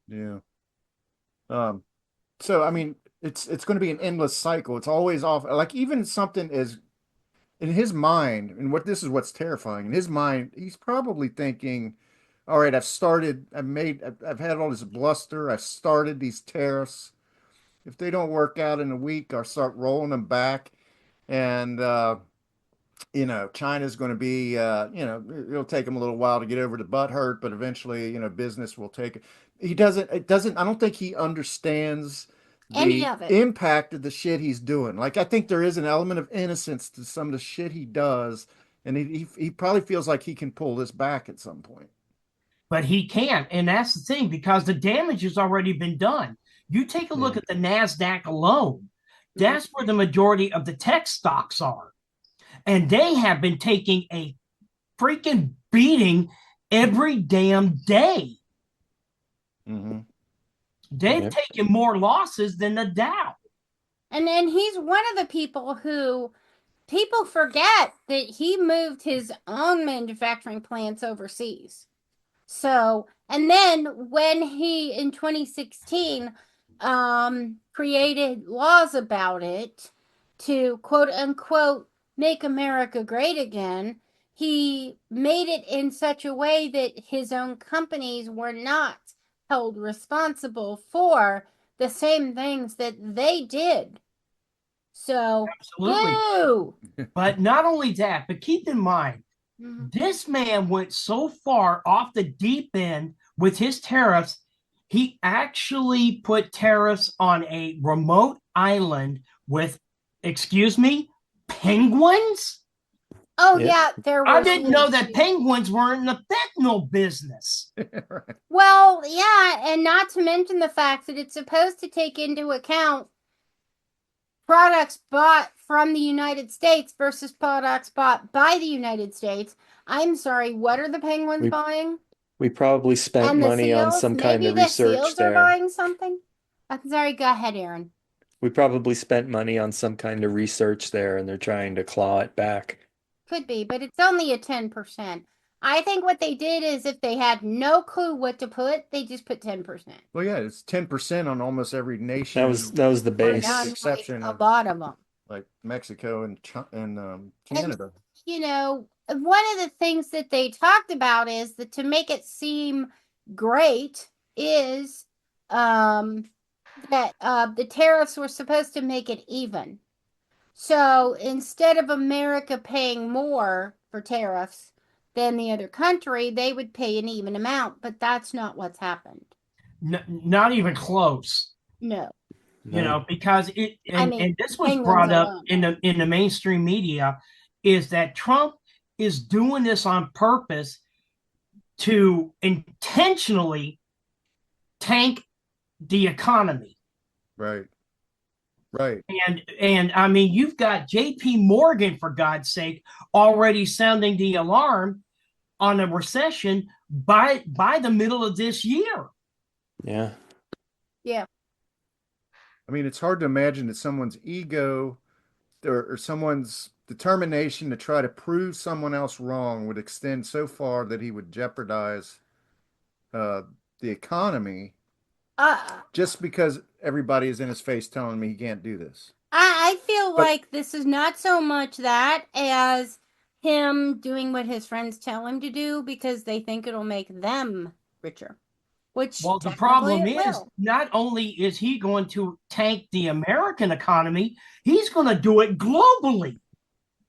yeah. So I mean, it's going to be an endless cycle. It's always off. Like even something as in his mind, and what's terrifying. In his mind, he's probably thinking, all right, I've had all this bluster. I've started these tariffs. If they don't work out in a week, I'll start rolling them back. And you know, China's going to be, you know, it'll take him a little while to get over the butt hurt, but eventually, you know, business will take it. I don't think he understands Any the of it. impact of the shit he's doing. Like, I think there is an element of innocence to some of the shit he does. And he probably feels like he can pull this back at some point. But he can't. And that's the thing, because the damage has already been done. You take a look at the NASDAQ alone, that's where the majority of the tech stocks are. And they have been taking a freaking beating every damn day. Mm-hmm. They've Yep. taken more losses than the Dow. And then he's one of the people who people forget that he moved his own manufacturing plants overseas. So, and then when he in 2016 created laws about it to quote unquote make America great again, he made it in such a way that his own companies were not held responsible for the same things that they did. So, Absolutely. boo! But not only that, but keep in mind, this man went so far off the deep end with his tariffs, he actually put tariffs on a remote island with, excuse me, penguins? Oh, Yep. yeah, there I was. didn't know that penguins were in the fentanyl business. Right. Well, yeah, and not to mention the fact that it's supposed to take into account products bought from the United States versus products bought by the United States. I'm sorry, what are the penguins We buying? we probably spent And the money on seals? some kind Maybe of the research seals are there. buying something? I'm sorry, go ahead, Aaron. We probably spent money on some kind of research there, and they're trying to claw it back. Could be, but it's only a 10%. I think what they did is if they had no clue what to put, they just put 10%. Well, yeah, it's 10% on almost every nation. That was the Or base. not exception like a of lot of them. like Mexico and Canada. You know, one of the things that they talked about is that to make it seem great, is that the tariffs were supposed to make it even. So instead of America paying more for tariffs than the other country, they would pay an even amount, but that's not what's happened. Not even close. No. No. Because and this was penguins brought up alone. in the mainstream media, is that Trump is doing this on purpose to intentionally tank the economy. Right. Right. And I mean, you've got JP Morgan, for God's sake, already sounding the alarm on a recession by the middle of this year. Yeah. Yeah. I mean, it's hard to imagine that someone's ego or someone's determination to try to prove someone else wrong would extend so far that he would jeopardize the economy just because everybody is in his face telling me he can't do this. I feel like this is not so much that as him doing what his friends tell him to do because they think it'll make them richer. Which Well, the problem is not only is he going to tank the American economy, he's going to do it globally.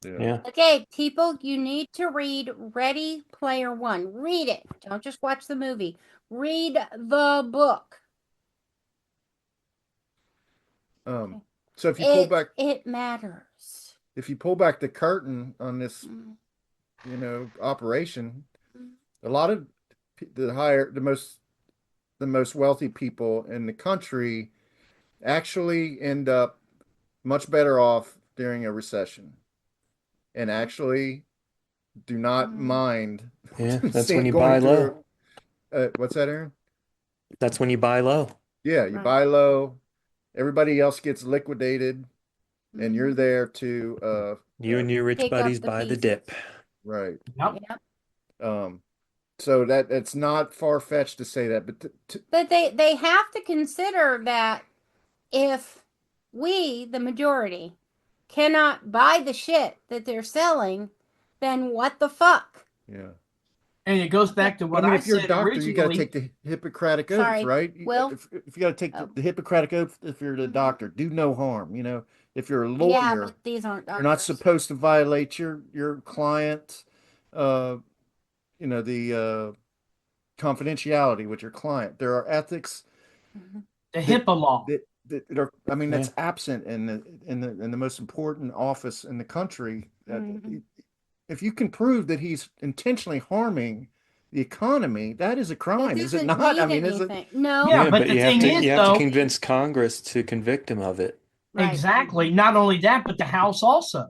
Yeah. Okay, people, you need to read Ready Player One. Read it. Don't just watch the movie. Read the book. So if you pull back, it matters. If you pull back the curtain on this, operation, a lot of the most wealthy people in the country actually end up much better off during a recession, and actually do not mind. Yeah, that's when you buy low. What's that, Aaron? That's when you buy low. Yeah, you buy low. Everybody else gets liquidated, and you're there to you and your rich buddies buy the dip. Right. Yep. So it's not far-fetched to say that, but they have to consider that if we, the majority, cannot buy the shit that they're selling, then what the fuck? Yeah. And it goes back to what if you're a doctor, originally. you got to take the Hippocratic Oath, right? Will? If you got to take the Hippocratic Oath, if you're the doctor, do no harm. If you're a lawyer, but these aren't doctors. You're not supposed to violate your client, the confidentiality with your client. There are ethics. The HIPAA law. That are, that's absent in the most important office in the country. If you can prove that he's intentionally harming the economy, that is a crime, is it not? Is it? No. Yeah, but the thing is, you have to convince Congress to convict him of it. Right. Exactly. Not only that, but the House also.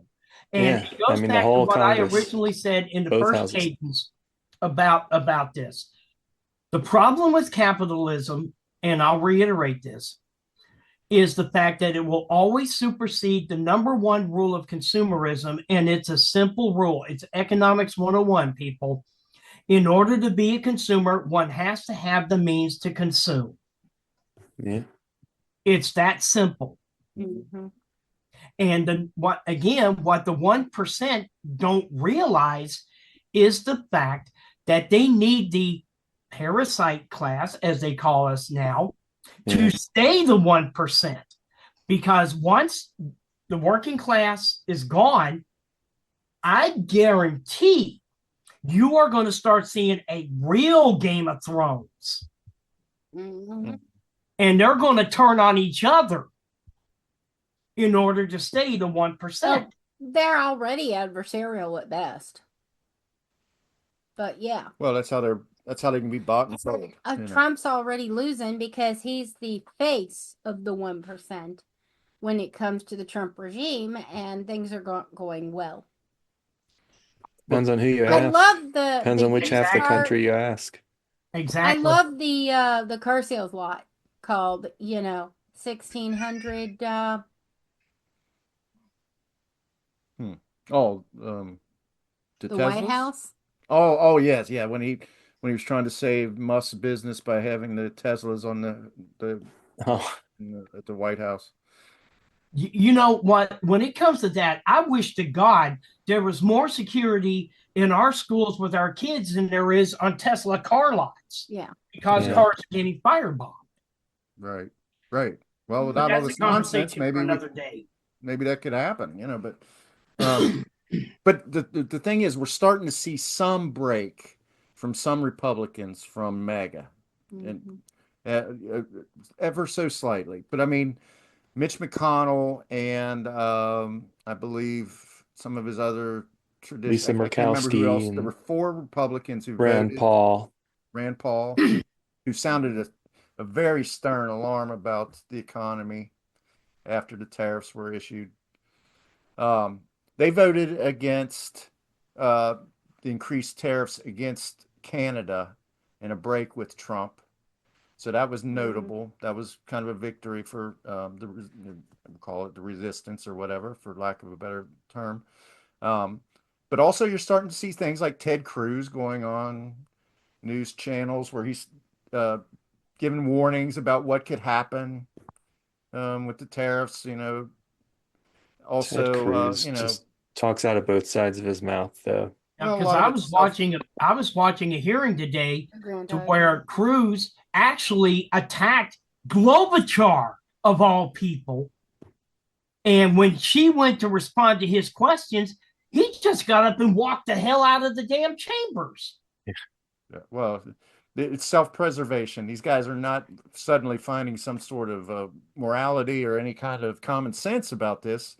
And it goes back to what Congress, I originally said in the first cadence about this. The problem with capitalism, and I'll reiterate this, is the fact that it will always supersede the number one rule of consumerism. And it's a simple rule. It's economics 101, people. In order to be a consumer, one has to have the means to consume. Yeah. It's that simple. Mm-hmm. And what the 1% don't realize is the fact that they need the parasite class, as they call us now, to stay the 1%. Because once the working class is gone, I guarantee you are going to start seeing a real Game of Thrones. Mm-hmm. And they're going to turn on each other in order to stay the 1%. They're already adversarial at best. But yeah. Well, that's how they can be bought and sold. Trump's already losing because he's the face of the 1% when it comes to the Trump regime, and things are going well. Depends on who you ask. I love depends on which half the country you ask. Exactly. I love the car sales lot called 1600. The White House. Oh yes, yeah. When he was trying to save Musk's business by having the Teslas on at the White House. You know what? When it comes to that, I wish to God there was more security in our schools with our kids than there is on Tesla car lots Yeah. because Yeah. cars are getting firebombed. Right. Right. Well, But without all that's a this nonsense, conversation for another day. maybe that could happen, but the thing is, we're starting to see some break from some Republicans from MAGA, and ever so slightly. But I mean, Mitch McConnell and I believe some of his other Lisa tradition. I can't remember who Murkowski else. There were and 4 Republicans who Rand voted. Paul. Rand Paul, who sounded a very stern alarm about the economy after the tariffs were issued. They voted against the increased tariffs against Canada in a break with Trump. So that was notable. That was kind of a victory for call it the resistance or whatever, for lack of a better term. But also, you're starting to see things like Ted Cruz going on news channels where he's giving warnings about what could happen with the tariffs. Ted Also, Cruz just talks out of both sides of his mouth, though. well, a Because lot of I it's was watching a hearing today to Granddad. where Cruz actually attacked Klobuchar of all people. And when she went to respond to his questions, he just got up and walked the hell out of the damn chambers. Yeah, well, it's self-preservation. These guys are not suddenly finding some sort of morality or any kind of common sense about this,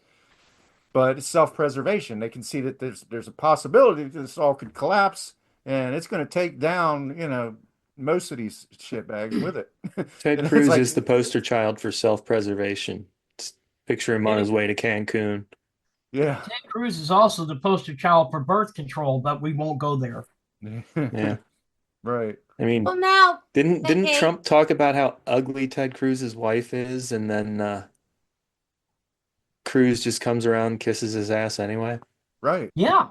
but it's self-preservation. They can see that there's a possibility that this all could collapse, and it's going to take down, most of these shitbags with it. Ted And it's Cruz like, is the poster child for self-preservation. Just picture him on his way to Cancun. yeah. Ted Cruz is also the poster child for birth control, but we won't go there. Yeah. Right. I mean, Well, now, didn't okay. Trump talk about how ugly Ted Cruz's wife is, and then Cruz just comes around and kisses his ass anyway? Right. Yeah.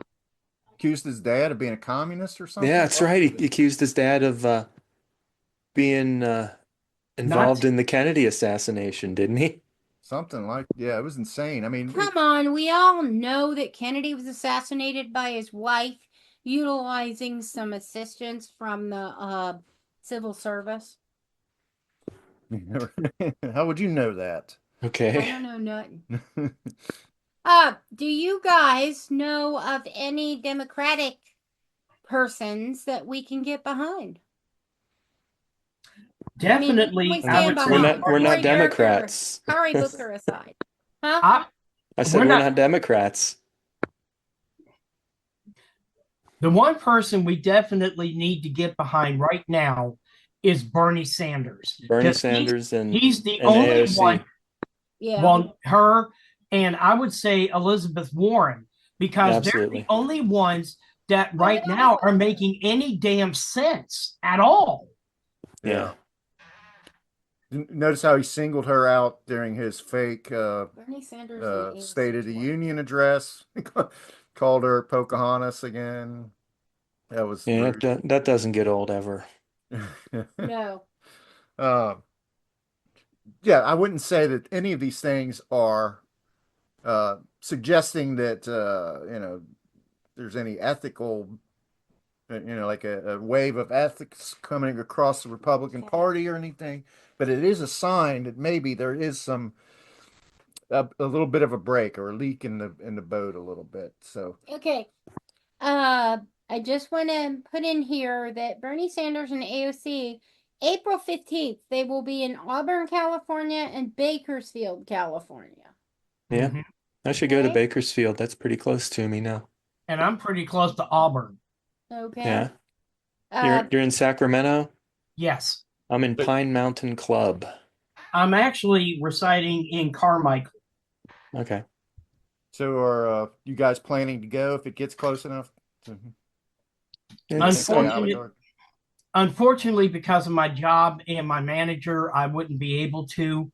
Accused his dad of being a communist or something. Yeah, that's right. He accused his dad of being involved Nazi. in the Kennedy assassination, didn't he? Something like, yeah, it was insane. I mean, Come on, we all know that Kennedy was assassinated by his wife utilizing some assistance from the civil service. how would you know that? I Okay. don't know nothing. Do you guys know of any Democratic persons that we can get behind? Definitely, we I stand would say behind. We're not Cory Booker- Democrats. Cory Booker aside. Huh? I said We're we're not- not Democrats. the one person we definitely need to get behind right now is Bernie Sanders. Bernie 'Cause Sanders and he's the and only AOC. one. Yeah. Well, her and I would say Elizabeth Warren, because Absolutely. they're the only ones that right now are making any damn sense at all. Yeah. Notice how he singled her out during his fake Bernie Sanders and AOC State of the one. Union address. Called her Pocahontas again. That was Yeah, rude. that doesn't get old ever. No. Yeah, I wouldn't say that any of these things are suggesting that there's any ethical, like a wave of ethics coming across the Republican Party or anything. But it is a sign that maybe there is a little bit of a break or a leak in the boat a little bit. So Okay. I just want to put in here that Bernie Sanders and AOC, April 15th, they will be in Auburn, California and Bakersfield, California. Yeah. Mhm. I should go to Okay. Bakersfield. That's pretty close to me now. And I'm pretty close to Auburn. Okay. Yeah. Uh, You're in Sacramento? Yes. I'm in But- Pine Mountain Club. I'm actually residing in Carmichael. Okay. So are you guys planning to go if it gets close enough? It's, Stay out of Unfortunately, dark? unfortunately, because of my job and my manager, I wouldn't be able to,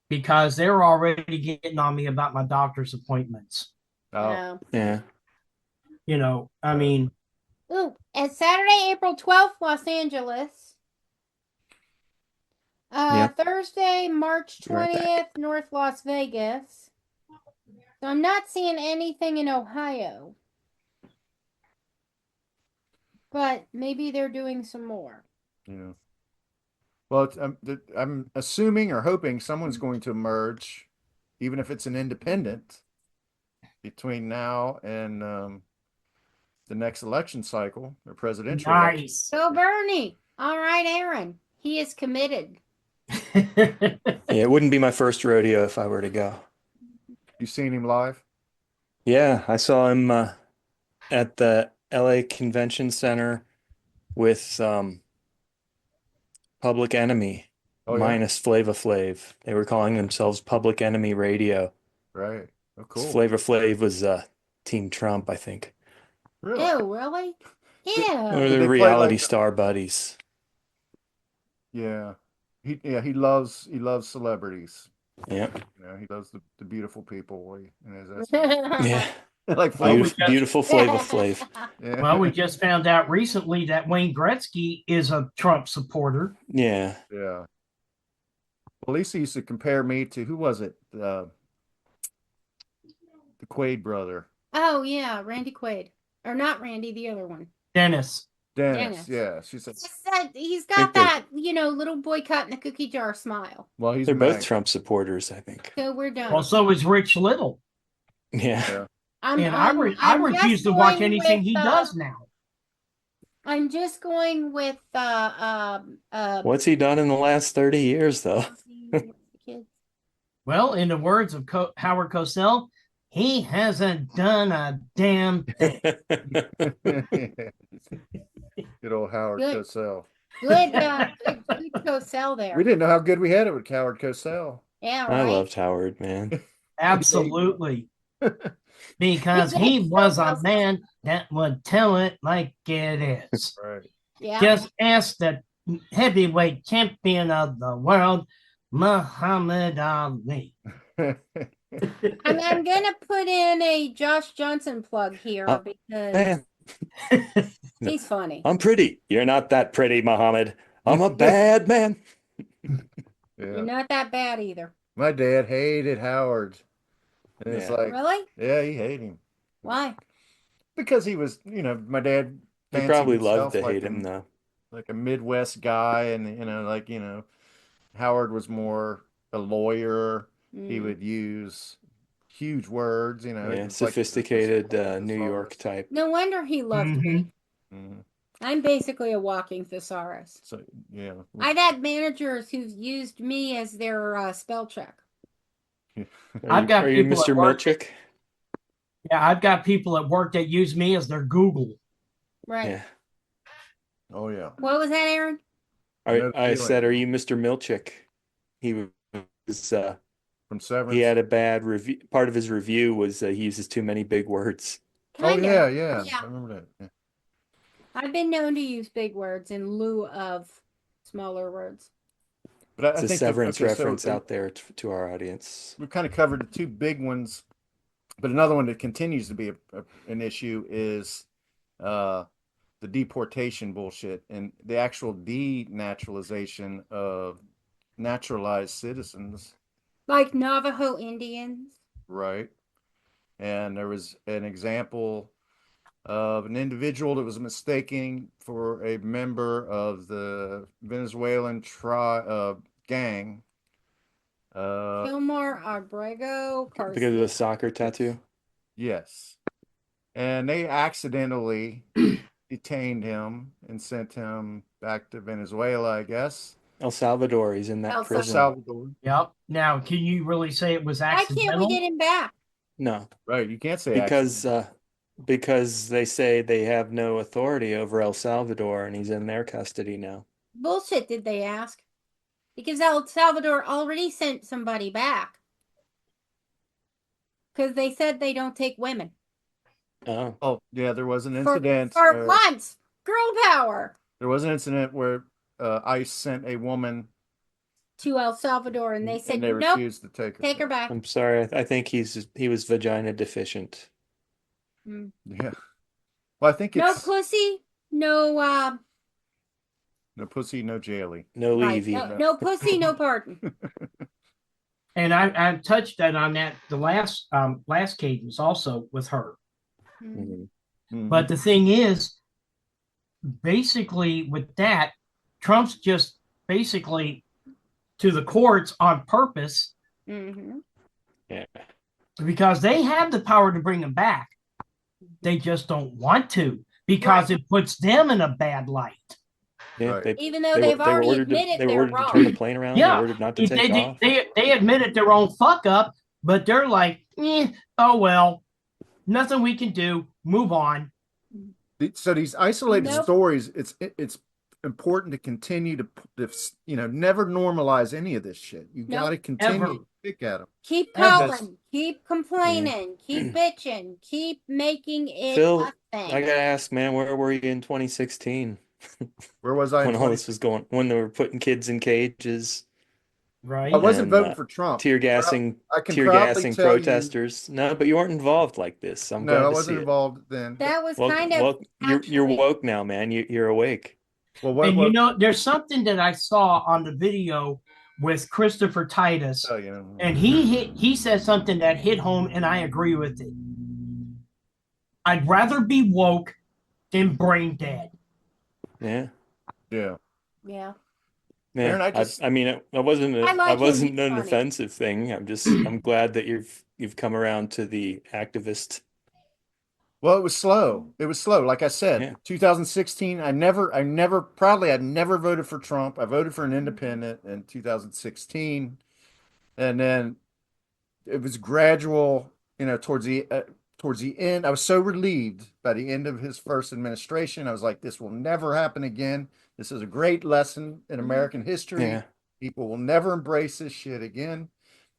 because they're already getting on me about my doctor's appointments. Oh, no. yeah. I mean, Ooh, and Saturday, April 12th, Los Angeles. Yeah. Thursday, March Be right 20th, North Las Vegas. So I'm not seeing anything in Ohio. But maybe they're doing some more. Yeah. Well, I'm assuming or hoping someone's going to emerge, even if it's an independent, between now and the next election cycle or presidential election. Nice. Go Bernie. All right, Aaron. He is committed. Yeah, it wouldn't be my first rodeo if I were to go. You seen him live? Yeah, I saw him at the LA Convention Center with Public Enemy Oh, yeah. minus Flava Flav. They were calling themselves Public Enemy Radio. Right. Oh, cool. Flava Flav was Team Trump, I think. Really? Ew, really? Or Ew. the they play reality like- star buddies. Yeah. He loves celebrities. Yeah. You know, he loves the beautiful people. Yeah. Like Well, Flavor. we just- Beautiful Flava Flav. Yeah. Well, we just found out recently that Wayne Gretzky is a Trump supporter. Yeah. Yeah. Well, Lisa used to compare me to, who was it? The Quaid brother. Oh, yeah, Randy Quaid. Or not Randy, the other one. Dennis. Dennis. Dennis. Yeah. She said, He's think got that, little boy cut in the cookie jar smile. well, he's They're both MAGA. Trump supporters, I think. So we're done. Well, so is Rich Little. Yeah. Yeah. And I I'm refuse just to watch going anything with, he does now. I'm just going with What's he done in the last 30 years, though? kids. Well, in the words of Howard Cosell, he hasn't done a damn thing. Good old Howard Good. Cosell. Good Cosell there. We didn't know how good we had it with Howard Cosell. Yeah, I right. loved Howard, man. Absolutely. Because he was a man that would tell it like it is. Right. Yeah. Just ask the heavyweight champion of the world, Muhammad Ali. I'm gonna put in a Josh Johnson plug here because Man, he's funny. I'm pretty. You're not that pretty, Muhammad. I'm a bad man. You're Yeah. not that bad either. My dad hated Howard. And it's Yeah. like, Really? yeah, he hated him. Why? Because he was, my dad You fancied probably himself loved to like hate him, though. like a Midwest guy. And, Howard was more a lawyer. He Mm. would use huge words, Yeah, it was like sophisticated this New York type. No wonder he loved me. Mhm. I'm basically a walking thesaurus. So, yeah. I've had managers who've used me as their spell check. I've got Are you people Mr. at work- Milchick? Yeah, I've got people at work that use me as their Google. Right. Yeah. Oh, yeah. What was that, Aaron? No I feeling. said, are you Mr. Milchick? He was From Severance. he had a bad review. Part of his review was he uses too many big words. Oh, Kinda. yeah. I remember that. Yeah. I've been known to use big words in lieu of smaller words. But I It's a think Severance okay, reference so out there to our audience. we've kind of covered the two big ones, but another one that continues to be an issue is the deportation bullshit and the actual denaturalization of naturalized citizens, Like Navajo Indians. right? And there was an example of an individual that was mistaken for a member of the Venezuelan gang. Gilmore Abrego. Because of the soccer tattoo? Yes. And they accidentally detained him and sent him back to Venezuela, I guess. El Salvador, he's in that El prison. Salvador. Yep. Now, can you really say it was Why accidental? can't we get him back? No, Right. You can't say because they say they have no authority over El Salvador and he's in their custody now. Bullshit, did they ask? Because El Salvador already sent somebody back. Because they said they don't take women. Oh, Oh, yeah. There was an For, incident. for once. Girl power. There was an incident where ICE sent a woman To El Salvador. And they said, and they nope, refused to take her. take her back. I'm sorry. I think he was vagina deficient. Mm. Yeah. Well, I think No it's pussy. No, no pussy, no jaily. No right, levy. no pussy, no pardon. And I touched on that the last cadence also with her. Mm. Mhm. Mhm. But the thing is, basically with that, Trump's just basically to the courts on purpose Mm-hmm. Yeah. because they have the power to bring him back. They just don't want to because it puts them in a bad light. Yeah, Right. Even though they've already admitted they were they're ordered to turn the wrong. plane around. Yeah. They were ordered not to take off. They admitted their own fuck up, but they're like, oh well, nothing we can do. Move on. So these isolated Nope. stories, it's important to continue to never normalize any of this shit. You Nope. got to continue Ever. to pick at them. Keep Ever. calling, keep complaining, keep bitching, keep making it Phil, a thing. I gotta ask, man, where were you in 2016 Where was I in when all 20? this was going? When they were putting kids in cages, Right. I wasn't and, voting for Trump. tear gassing I can proudly tell you- protesters. No, but you weren't involved like this. I'm No, glad I to wasn't see it. involved then. That was Well, kind of well, you're actually- woke now, man. You're awake. Well, what? And you know, there's something that I saw on the video with Christopher Titus, Oh, you know. and he said something that hit home, and I agree with it. I'd rather be woke than brain dead. Yeah. Yeah. yeah. Yeah, Aaron, I mean, it wasn't I like him, wasn't he's an funny. offensive thing. I'm glad that you've come around to the activist. Well, it was slow. It was slow. Like I said, Yeah. 2016, I never voted for Trump. I voted for an independent in 2016. And then it was gradual, towards the end. I was so relieved by the end of his first administration. I was like, this will never happen again. This is a great lesson in American history. Yeah. People will never embrace this shit again.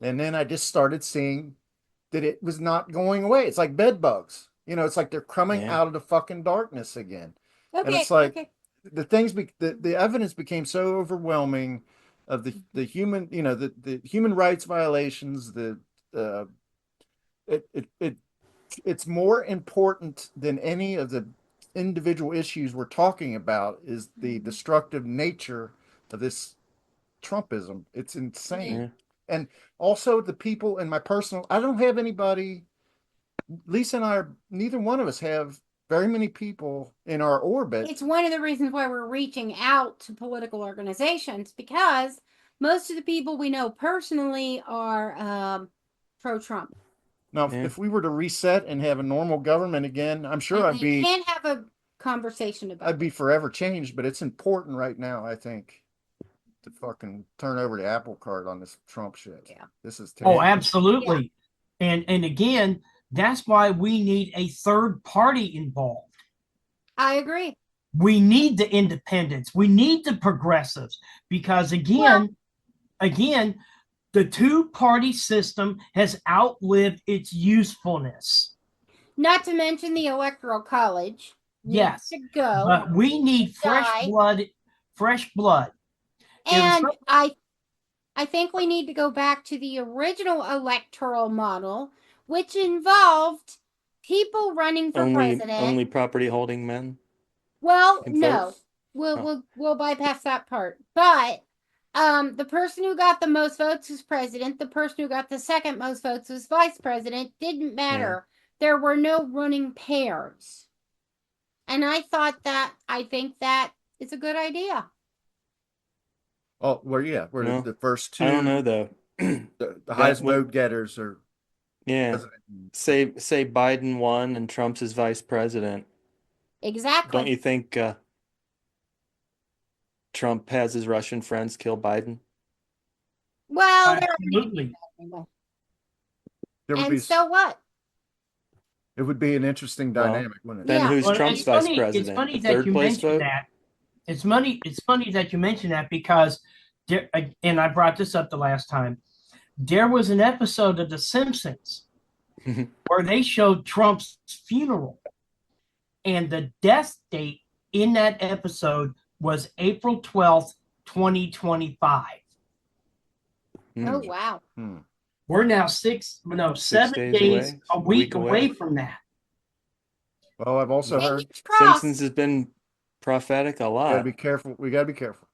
And then I just started seeing that it was not going away. It's like bed bugs. It's like they're coming Yeah. out of the fucking darkness again. Okay. And it's like okay. the evidence became so overwhelming of the human, the human rights violations, it's more important than any of the individual issues we're talking about is the destructive nature of this Trumpism. It's insane. Yeah. And also the people in my personal, I don't have anybody, Lisa and I, neither one of us have very many people in our orbit. It's one of the reasons why we're reaching out to political organizations, because most of the people we know personally are pro-Trump. Now, Yeah. if we were to reset and have a normal government again, I'm sure And they can't have a conversation about I'd be forever changed, but it's important right now, I think, to fucking turn over the apple cart on this Trump shit. Yeah. This is terrible. Oh, absolutely. And again, that's why we need a third party involved. I agree. We need the independents. We need the progressives because again, the two-party system has outlived its usefulness. Not to mention the electoral college needs Yes, to go. but we need fresh Die. blood. Fresh blood. And I think we need to go back to the original electoral model, which involved people running for president. Only property holding men. Well, can no, vote? we'll bypass that part. But the person who got the most votes was president. The person who got the second most votes was vice president. Didn't matter. There were no running pairs. And I think that is a good idea. Oh, well, yeah, we're No, the first two. I don't know though. The highest would- vote getters are Yeah. president. Say Biden won and Trump's his vice president. Exactly. Don't you think Trump has his Russian friends kill Biden? Well, Absolutely. There would and be, so what? it would be an interesting Well, dynamic, wouldn't it? Then Yeah. who's Well, Trump's it's vice funny- president? It's funny The that third you place mentioned vote? that. It's funny that you mentioned that because and I brought this up the last time. There was an episode of The Simpsons where they showed Trump's funeral, and the death date in that episode was April 12th, 2025. Oh wow. We're now 7 days days, away, a week away from that. Well, I've also heard Fingers crossed. Simpsons has been prophetic a we gotta lot. be careful. We gotta be careful.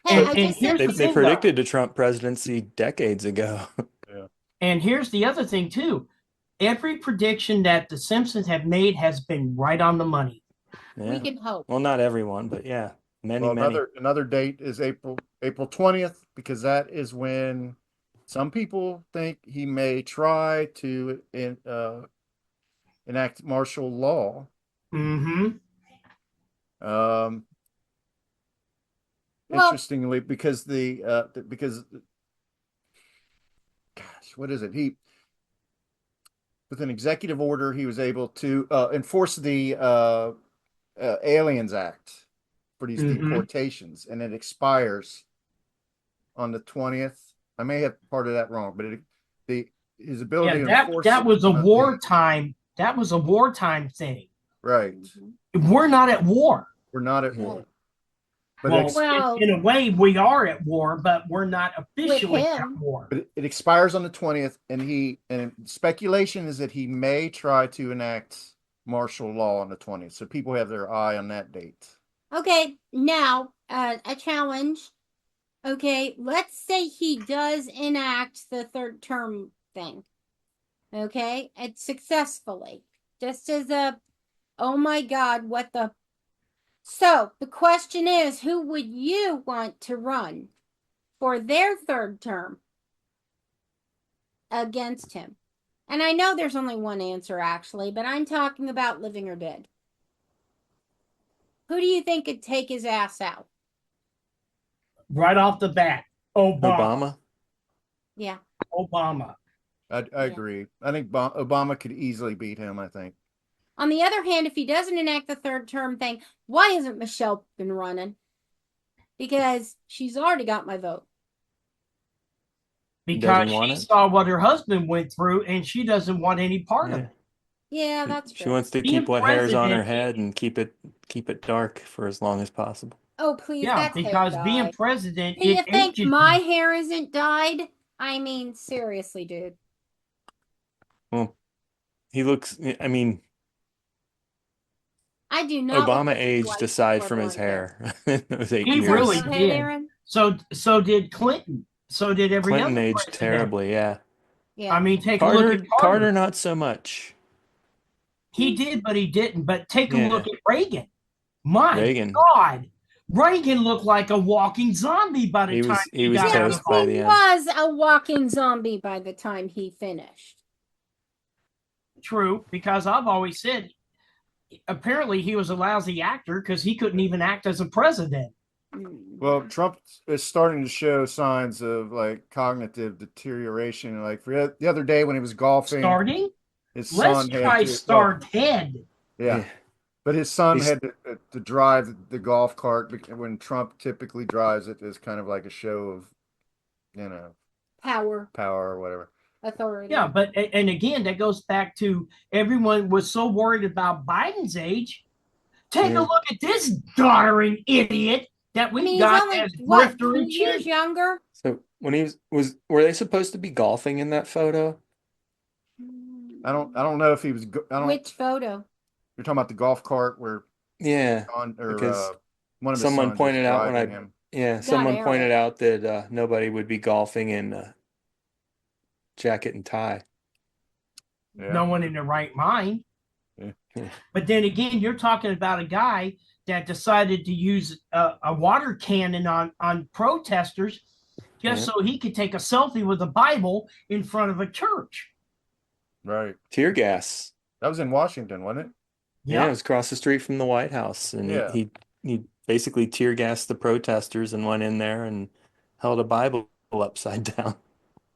Hey, And- I and just said here's the They thing, predicted a Trump presidency decades ago. And here's the other thing too. Every prediction that the Simpsons have made has been right on the money. We Yeah. can hope. Well, not everyone, but yeah, many, Well, many. another date is April 20th, because that is when some people think he may try to enact martial law. Mm-hmm. Um, Well, Interestingly, because gosh, what is it? With an executive order, he was able to enforce the Aliens Act for these Mm-hmm. deportations, and it expires on the 20th. I may have part of that wrong, but his ability Yeah, to enforce that it was is a going to be wartime. That was a wartime thing. right. We're not at war. We're not at Yeah. war, but Well, Well, in a way, we are at war, but we're not officially at him. war. it expires on the 20th, and speculation is that he may try to enact martial law on the 20th. So people have their eye on that date. Okay, now a challenge. Okay, let's say he does enact the third term thing. Okay, and successfully. Just as a, oh my God, what the. So the question is, who would you want to run for their third term against him? And I know there's only one answer actually, but I'm talking about living or dead. Who do you think could take his ass out? Right off the bat, Obama. Yeah. Obama. I agree. I think Obama could easily beat him. I think. On the other hand, if he doesn't enact the third term thing, why isn't Michelle been running? Because she's already got my vote. Because Doesn't want she it. saw what her husband went through and she doesn't want any part of Yeah. it. Yeah, that's She true. wants to Being keep what hair's on her president- head and keep it dark for as long as possible. Oh, please, Yeah, that's hair because dye. being president, Do you it think ages my you. hair isn't dyed? I mean, seriously, dude. Well, he looks. I mean, I do not. Obama look aged white aside or from his blonde hair in those 8 He years. really Sorry, go ahead, did. Aaron. So did Clinton. So did every Clinton other aged president. terribly. Yeah. Yeah. I mean, take a look at Carter. Carter, not so much. He did, but he didn't. But take a Yeah. look at Reagan. My Reagan. God. Reagan looked like a walking zombie by the He time was got out toast of by office. the He end. was a walking zombie by the time he finished. True, because I've always said apparently he was a lousy actor because he couldn't even act as a president. Well, Trump is starting to show signs of like cognitive deterioration. Like for the other day when he was golfing, Starting? his Let's son had try to, start head. yeah. But his son He's- had to drive the golf cart when Trump typically drives it as kind of like a show of, Power, power or whatever. authority. Yeah, but and again, that goes back to everyone was so worried about Biden's age. Take Yeah. a look at this doddering idiot that I we mean, he's got only as what, grifter 2 and years cheat. younger? So when he were they supposed to be golfing in that photo? I don't know if he was. Which photo? You're talking about the golf cart where Yeah, because one of his someone sons pointed is out when driving him. someone Eric. pointed out that nobody would be golfing in jacket and tie. Yeah. No one in their right mind. Yeah. But then again, you're talking about a guy that decided to use a water cannon on protesters just so he could take a selfie with a Bible in front of a church. Right. Tear gas. That was in Washington, wasn't it? Yeah, it was across the street from the White House, and Yeah. he basically tear gassed the protesters and went in there and held a Bible upside down.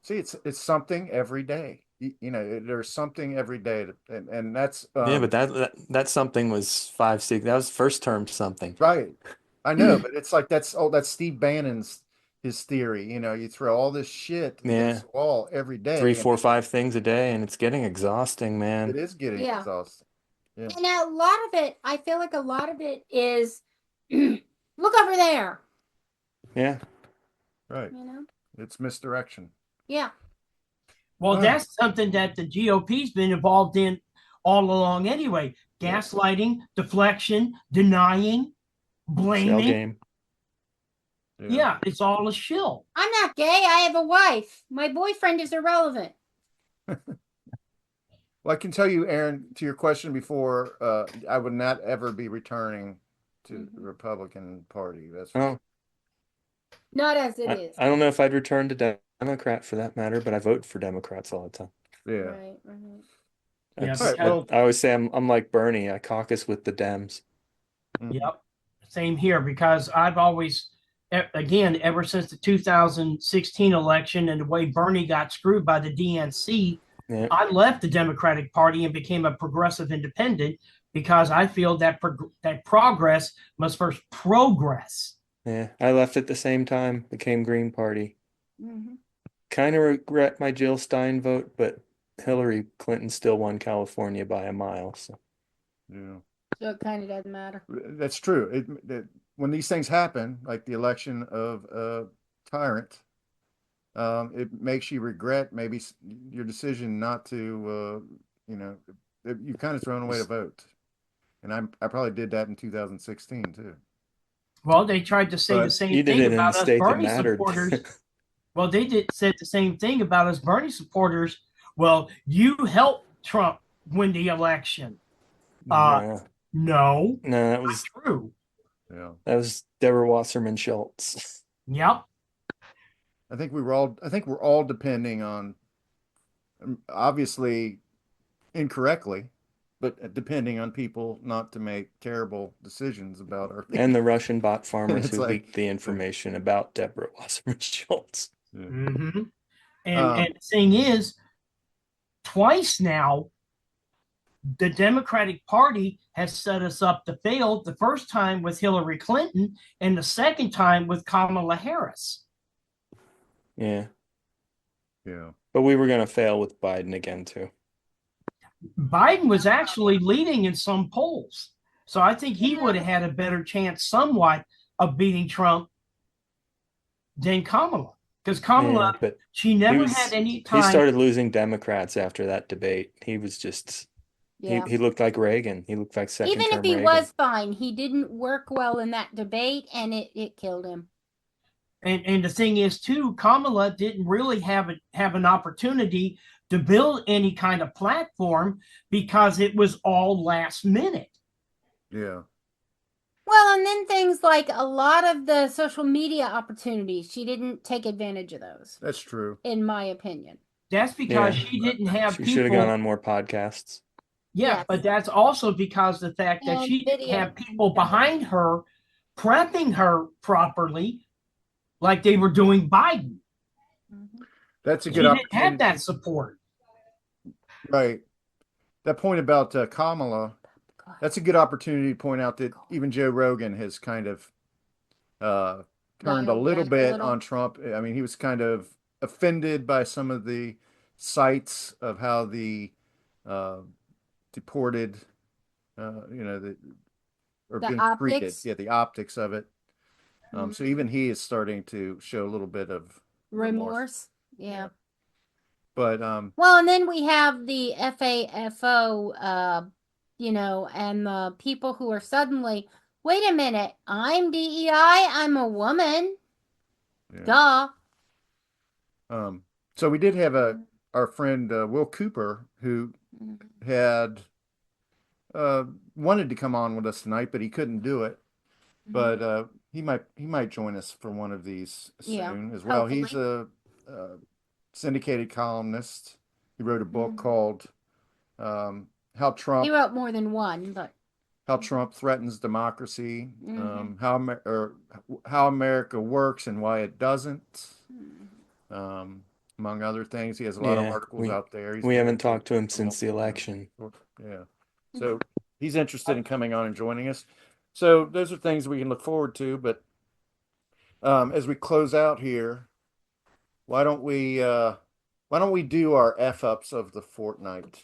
See, it's something every day. There's something every day, and that's Yeah, but that something was 5, 6. That was first term something. right. I know, but it's like that's Steve Bannon's his theory. You throw all this shit against the wall every day. 3, 4, 5 things a day, and it's getting exhausting, man. It is getting exhausting. Yeah. And a lot of it, I feel like a lot of it is look over there. Yeah. Right. It's misdirection. Yeah. Well, that's something that the GOP's been involved in all along anyway. Gaslighting, deflection, denying, blaming. Shell game. Yeah, it's all a shill. I'm not gay. I have a wife. My boyfriend is irrelevant. Well, I can tell you, Aaron, to your question before, I would not ever be returning to the Republican Party. That's for Oh, Not as it is. I don't know if I'd return to Democrat for that matter, but I vote for Democrats all the time. yeah. Right. Yeah, All right, well, I always say I'm like Bernie. I caucus with the Dems. Yep. Same here, because I've always, again, ever since the 2016 election and the way Bernie got screwed by the DNC, Yeah. I left the Democratic Party and became a progressive independent because I feel that that progress must first progress. Yeah. I left at the same time, became Green Party. Kind of regret my Jill Stein vote, but Hillary Clinton still won California by a mile. So yeah. So it kind of doesn't matter. That's true. When these things happen, like the election of a tyrant, it makes you regret maybe your decision not to, you've kind of thrown away the vote. And I probably did that in 2016 too. Well, they tried to say the But same you did thing it in the about us state that Bernie mattered. supporters. Well, they said the same thing about us Bernie supporters. Well, you helped Trump win the election. No, No, that not was true. yeah, Deborah Wasserman Schultz. Yep. I think we're all depending on, obviously incorrectly, but depending on people not to make terrible decisions about our And the Russian bot farmers It's who like- leaked the information about Deborah Wasserman Schultz. Mm-hmm. Um, And the thing is, twice now, the Democratic Party has set us up to fail. The first time with Hillary Clinton, and the second time with Kamala Harris. Yeah. Yeah. But we were going to fail with Biden again, too. Biden was actually leading in some polls. So I think he would have had a better chance somewhat of beating Trump than Kamala. Because Kamala, Yeah, but she never had any time. He started losing Democrats after that debate. He was just, Yeah. he looked like Reagan. He looked like second Even term if he Reagan. was fine, he didn't work well in that debate, and it killed him. And the thing is, too, Kamala didn't really have an opportunity to build any kind of platform because it was all last minute. Yeah. Well, and then things like a lot of the social media opportunities, she didn't take advantage of those, That's true. in my opinion. That's because Yeah. she didn't have She should have people. gone on more podcasts. Yeah, Yes. but that's also because of the fact that And she didn't video. have people behind her prepping her properly like they were doing Biden. That's a She good didn't have opportunity. that support. Right. That point about Kamala, that's a good opportunity to point out that even Joe Rogan has kind of turned a Dialed little back a bit little. on Trump. I mean, he was kind of offended by some of the sites of how the deported, or The been treated. optics. Yeah, the optics of it. So even he is starting to show a little bit of Remorse. Yeah. But Well, and then we have the FAFO, and the people who are suddenly, wait a minute, I'm DEI, I'm a woman. yeah. Duh. So we did have our friend Will Cooper who had wanted to come on with us tonight, but he couldn't do it. But he might join us for one of these soon as well. hopefully. He's a syndicated columnist. He wrote a book called "How Trump He wrote more than one, but Threatens Democracy," how America works and why it doesn't. Among other things, he has a lot of articles out there. We haven't talked to him since the election. Yeah. So he's interested in coming on and joining us. So those are things we can look forward to. But as we close out here, why don't we do our F ups of the fortnight?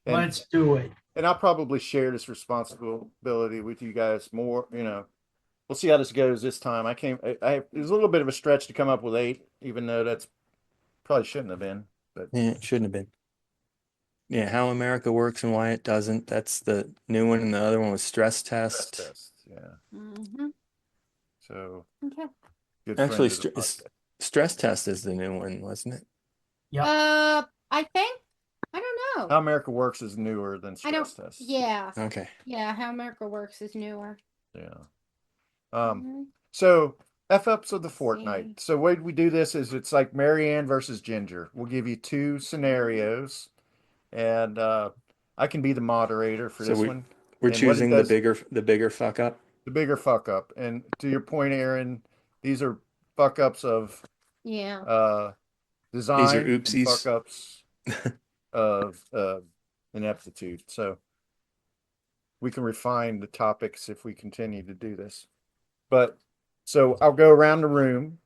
Let's do it. And I'll probably share this responsibility with you guys more. We'll see how this goes this time. It was a little bit of a stretch to come up with 8, even though that's probably shouldn't have been. But Yeah, it shouldn't have been. Yeah, how America works and why it doesn't. That's the new one, and the other one was stress test. Yeah. So Okay. good Actually, friend of the podcast. stress test is the new one, wasn't it? Yep. I think, I don't know. How America Works is newer than I don't. stress tests. Yeah. Okay. Yeah. How America Works is newer. Yeah. Mhm. So F-ups of the See. fortnight. So the way we do this is it's like Marianne versus Ginger. We'll give you two scenarios, and I can be the moderator for So this we one. we're And what it choosing does, the bigger fuck up. the bigger fuck up. And to your point, Aaron, these are fuck ups of Yeah. design and oopsies. fuck ups of ineptitude. So we can refine the topics if we continue to do this. But so I'll go around the room.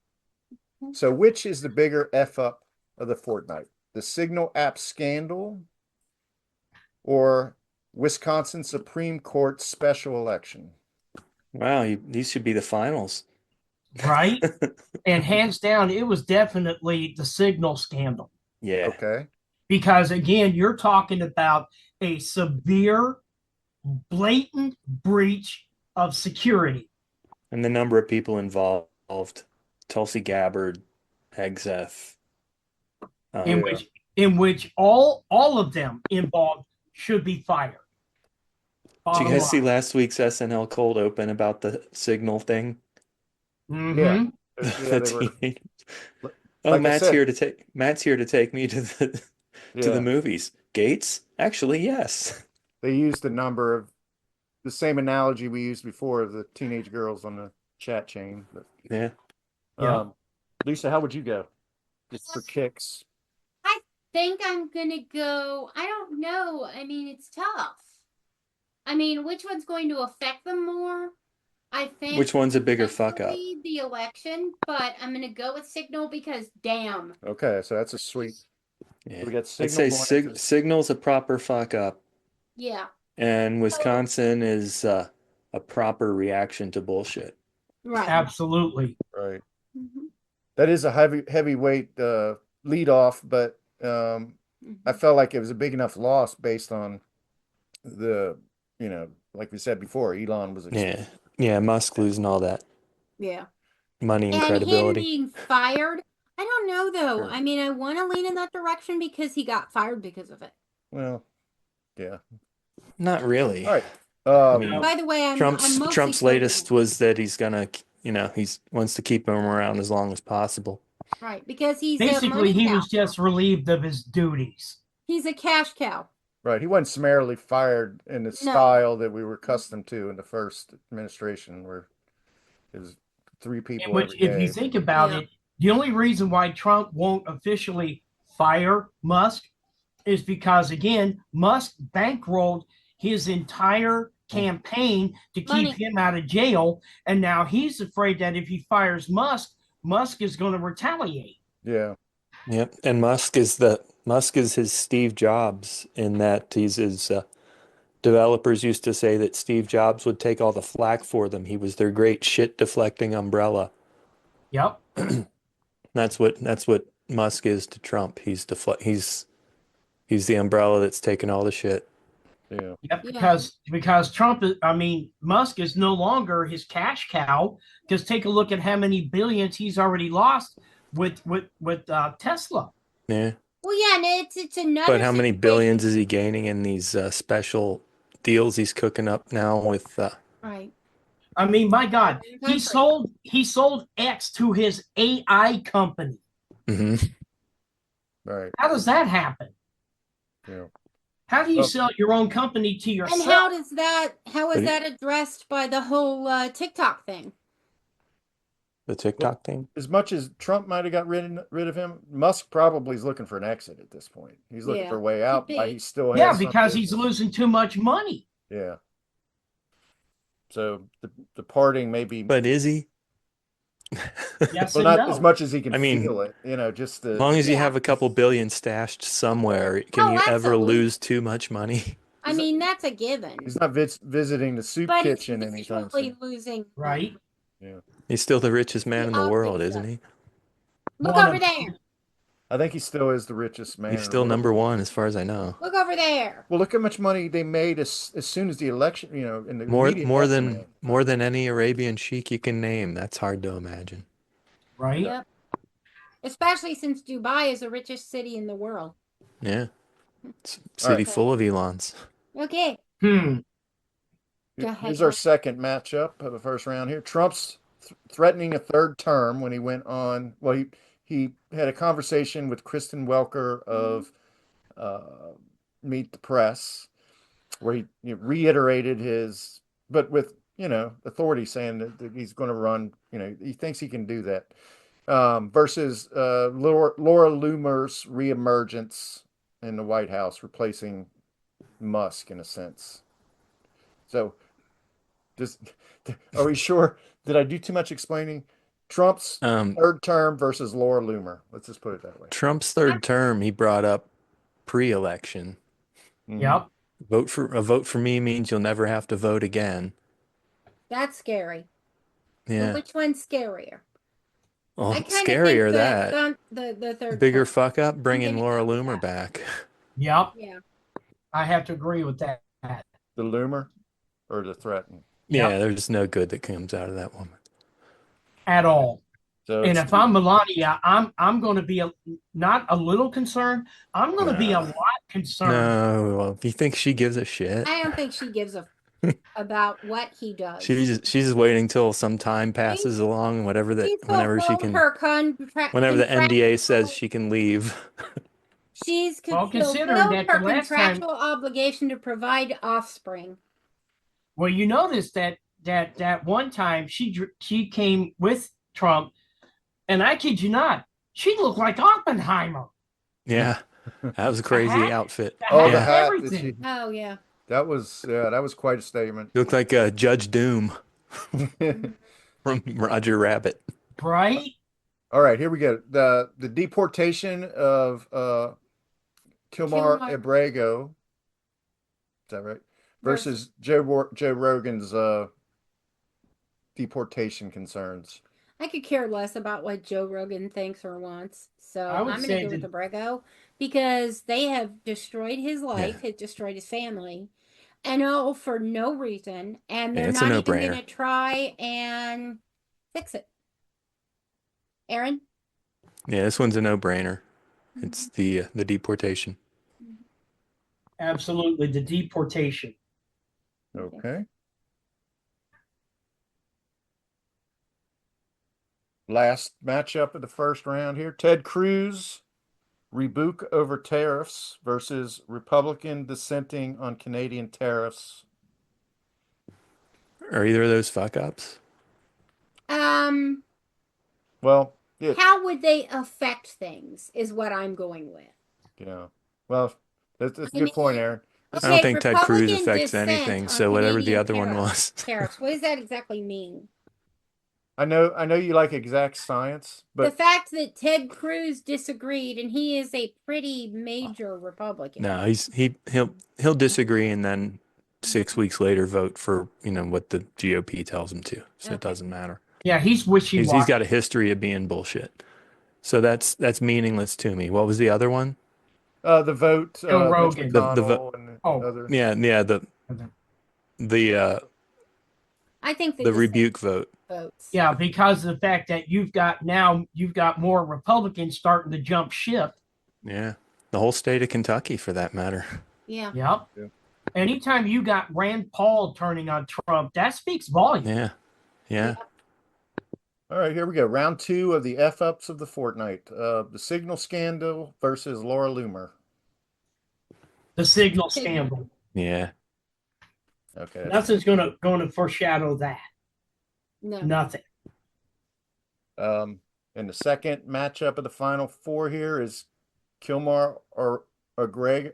So which is the bigger F up of the fortnight? The Signal app scandal or Wisconsin Supreme Court special election? Wow, these should be the finals. Right? And hands down, it was definitely the Signal scandal. Yeah. Okay. Because again, you're talking about a severe, blatant breach of security. And the number of people involved, Tulsi Gabbard, Hegseth. in Yeah. which in which all of them involved should be fired. Did you Bottom guys see line. last week's SNL cold open about the Signal thing? Yeah. Mhm. Yeah, they were. teenage- Oh, Like I Matt's said, here to take me to the yeah, movies. Gates? Actually, yes. they used a number of the same analogy we used before of the teenage girls on the chat chain. But, Yeah. Yeah. Lisa, how would you go? Just for kicks. I think I'm gonna go. I don't know. I mean, it's tough. I mean, which one's going to affect them more? I think Which one's a bigger fuck up? potentially the election, but I'm gonna go with Signal because damn. Okay, so that's a sweet. Yeah. We got I'd Signal say going into Signal's a proper fuck up, Yeah. and Wisconsin is a proper reaction to bullshit. Right. Absolutely. right. Mhm. That is a heavyweight lead off, but I felt like it was a big enough loss based on the, like we said before, Elon was Yeah. Yeah, Musk losing all that Yeah. money and And him credibility. being fired, I don't know though. Sure. I mean, I want to lean in that direction because he got fired because of it. Well, yeah. Not really. All right. I mean, By the way, I'm Trump's mostly latest for him. was that he's gonna, he's wants to keep him around as long as possible. Right, because he's a Basically, money he cow. was just relieved of his duties. He's a cash cow. Right. He wasn't summarily fired in the style that we were accustomed to in the first administration, where it was three In people which, every if you day. think about Yeah. it, the only reason why Trump won't officially fire Musk is because, again, Musk bankrolled his entire campaign to keep Money. him out of jail. And now he's afraid that if he fires Musk, Musk is going to retaliate. Yeah. Yep. And Musk is his Steve Jobs in that he's his developers used to say that Steve Jobs would take all the flack for them. He was their great shit deflecting umbrella. Yep. That's what Musk is to Trump. He's the umbrella that's taking all the shit. Yeah. Yep, because Trump is, I mean, Musk is no longer his cash cow. Because take a look at how many billions he's already lost with Tesla. Yeah. Well, yeah, and it's another. But how many situation. billions is he gaining in these special deals he's cooking up now with? Right. I mean, my God, Country. he sold X to his AI company. Mhm. Right. How does that happen? Yeah. How do you sell your own company to yourself? And how is that addressed by the whole TikTok thing? The TikTok thing? As much as Trump might have got rid of him, Musk probably is looking for an exit at this point. He's looking for a way out, but he still has some because he's business. losing too much money. Yeah. So the parting may be, But is he? Yes, well, not as much as he can feel it. Just as long as you have a couple billion stashed somewhere, can you ever lose too much money? I mean, that's a given. He's not visiting the soup But kitchen he's anytime visually soon. losing. Right. Yeah. He's still the richest man in the world, isn't he? Look over there. I think he still is the richest man. He's still number one as far as I know. Look over there. Well, look how much money they made as soon as the election. In the More immediate than any Arabian sheik you can name. That's hard to imagine. Right. Yep. Especially since Dubai is the richest city in the world. Yeah. City right. full of Elons. Okay. Hmm. Go ahead, Here's our Mark. second matchup of the first round here. Trump's threatening a third term when he went on. Well, he had a conversation with Kristen Welker of uh, Meet the Press, where he reiterated his, but with authority, saying that he's going to run. He thinks he can do that. Versus Laura Loomer's reemergence in the White House, replacing Musk in a sense. So, just are we sure? Did I do too much explaining? Trump's Um, third term versus Laura Loomer. Let's just put it that way. Trump's third term, he brought up pre-election. Mhm. Yep. Vote for me means you'll never have to vote again. That's scary. But Yeah. which one's scarier? Well, I kind of think scarier that. the third Bigger term. fuck up, I'm bringing gonna Laura go with Loomer that. back. Yep. Yeah. I have to agree with that. The Loomer or the threaten. Yep. Yeah, there's no good that comes out of that woman. At all. So And it's if I'm Melania, I'm going to be not a little concerned. I'm going to be a Nah. lot concerned. No, well, do you think she gives a shit? I don't think she gives a about what he does. She's just waiting till some time passes along, She's whenever she fulfilled can, her whenever the NDA says contractual. she can leave. She's Well, considering fulfilled that her the last time, contractual obligation to provide offspring. well, you notice that one time she came with Trump, and I kid you not, she looked like Oppenheimer. Yeah, that was a The crazy hat, outfit. the Oh, hat, the Yeah, hat that she everything. Oh yeah. that was quite a statement. you look like Judge Doom from Roger Rabbit. Right? All right, here we go. The deportation of Kilmar Kilmar Abrego, is that right? versus Versus Joe Rogan's deportation concerns. I could care less about what Joe Rogan thinks or wants. I So would I'm going to say go with that. Abrego because they have destroyed his Yeah, life, have destroyed his family, and all for no reason. And yeah, they're it's a not even going no-brainer. to try and fix it. Aaron? Yeah, this one's a no-brainer. It's Mhm. the deportation. Absolutely, the deportation. Okay. Okay. Last matchup of the first round here. Ted Cruz, rebuke over tariffs versus Republican dissenting on Canadian tariffs. Are either of those fuck ups? Um, Well, yeah, how would they affect things is what I'm going with. well, that's a I good point, mean, Aaron. I don't okay, think Ted Cruz Republican affects dissent anything. on So whatever the Canadian other one was. tariffs. What does that exactly mean? I know you like exact science, The but fact that Ted Cruz disagreed, and he is a pretty major Republican. No, he'll disagree and then 6 weeks later vote for what the GOP tells him to. So it Okay. doesn't matter. Yeah, he's He's wishy-washy. got a history of being bullshit. So that's meaningless to me. What was the other one? the vote, Joe Mitch Rogan. The vote. McConnell and Oh, other. Yeah, the I think the the dissent rebuke vote. votes. yeah, because of the fact that you've got more Republicans starting to jump ship. Yeah. The whole state of Kentucky for that matter. Yeah. Yep. Yeah. Anytime you got Rand Paul turning on Trump, that speaks volumes. Yeah. Yeah. All right, here we go. Round two of the F ups of the fortnight. The signal scandal versus Laura Loomer. The signal scandal. Yeah. Okay. Nothing's gonna foreshadow that. No. Nothing. And the second matchup of the final four here is Kilmar or Greg.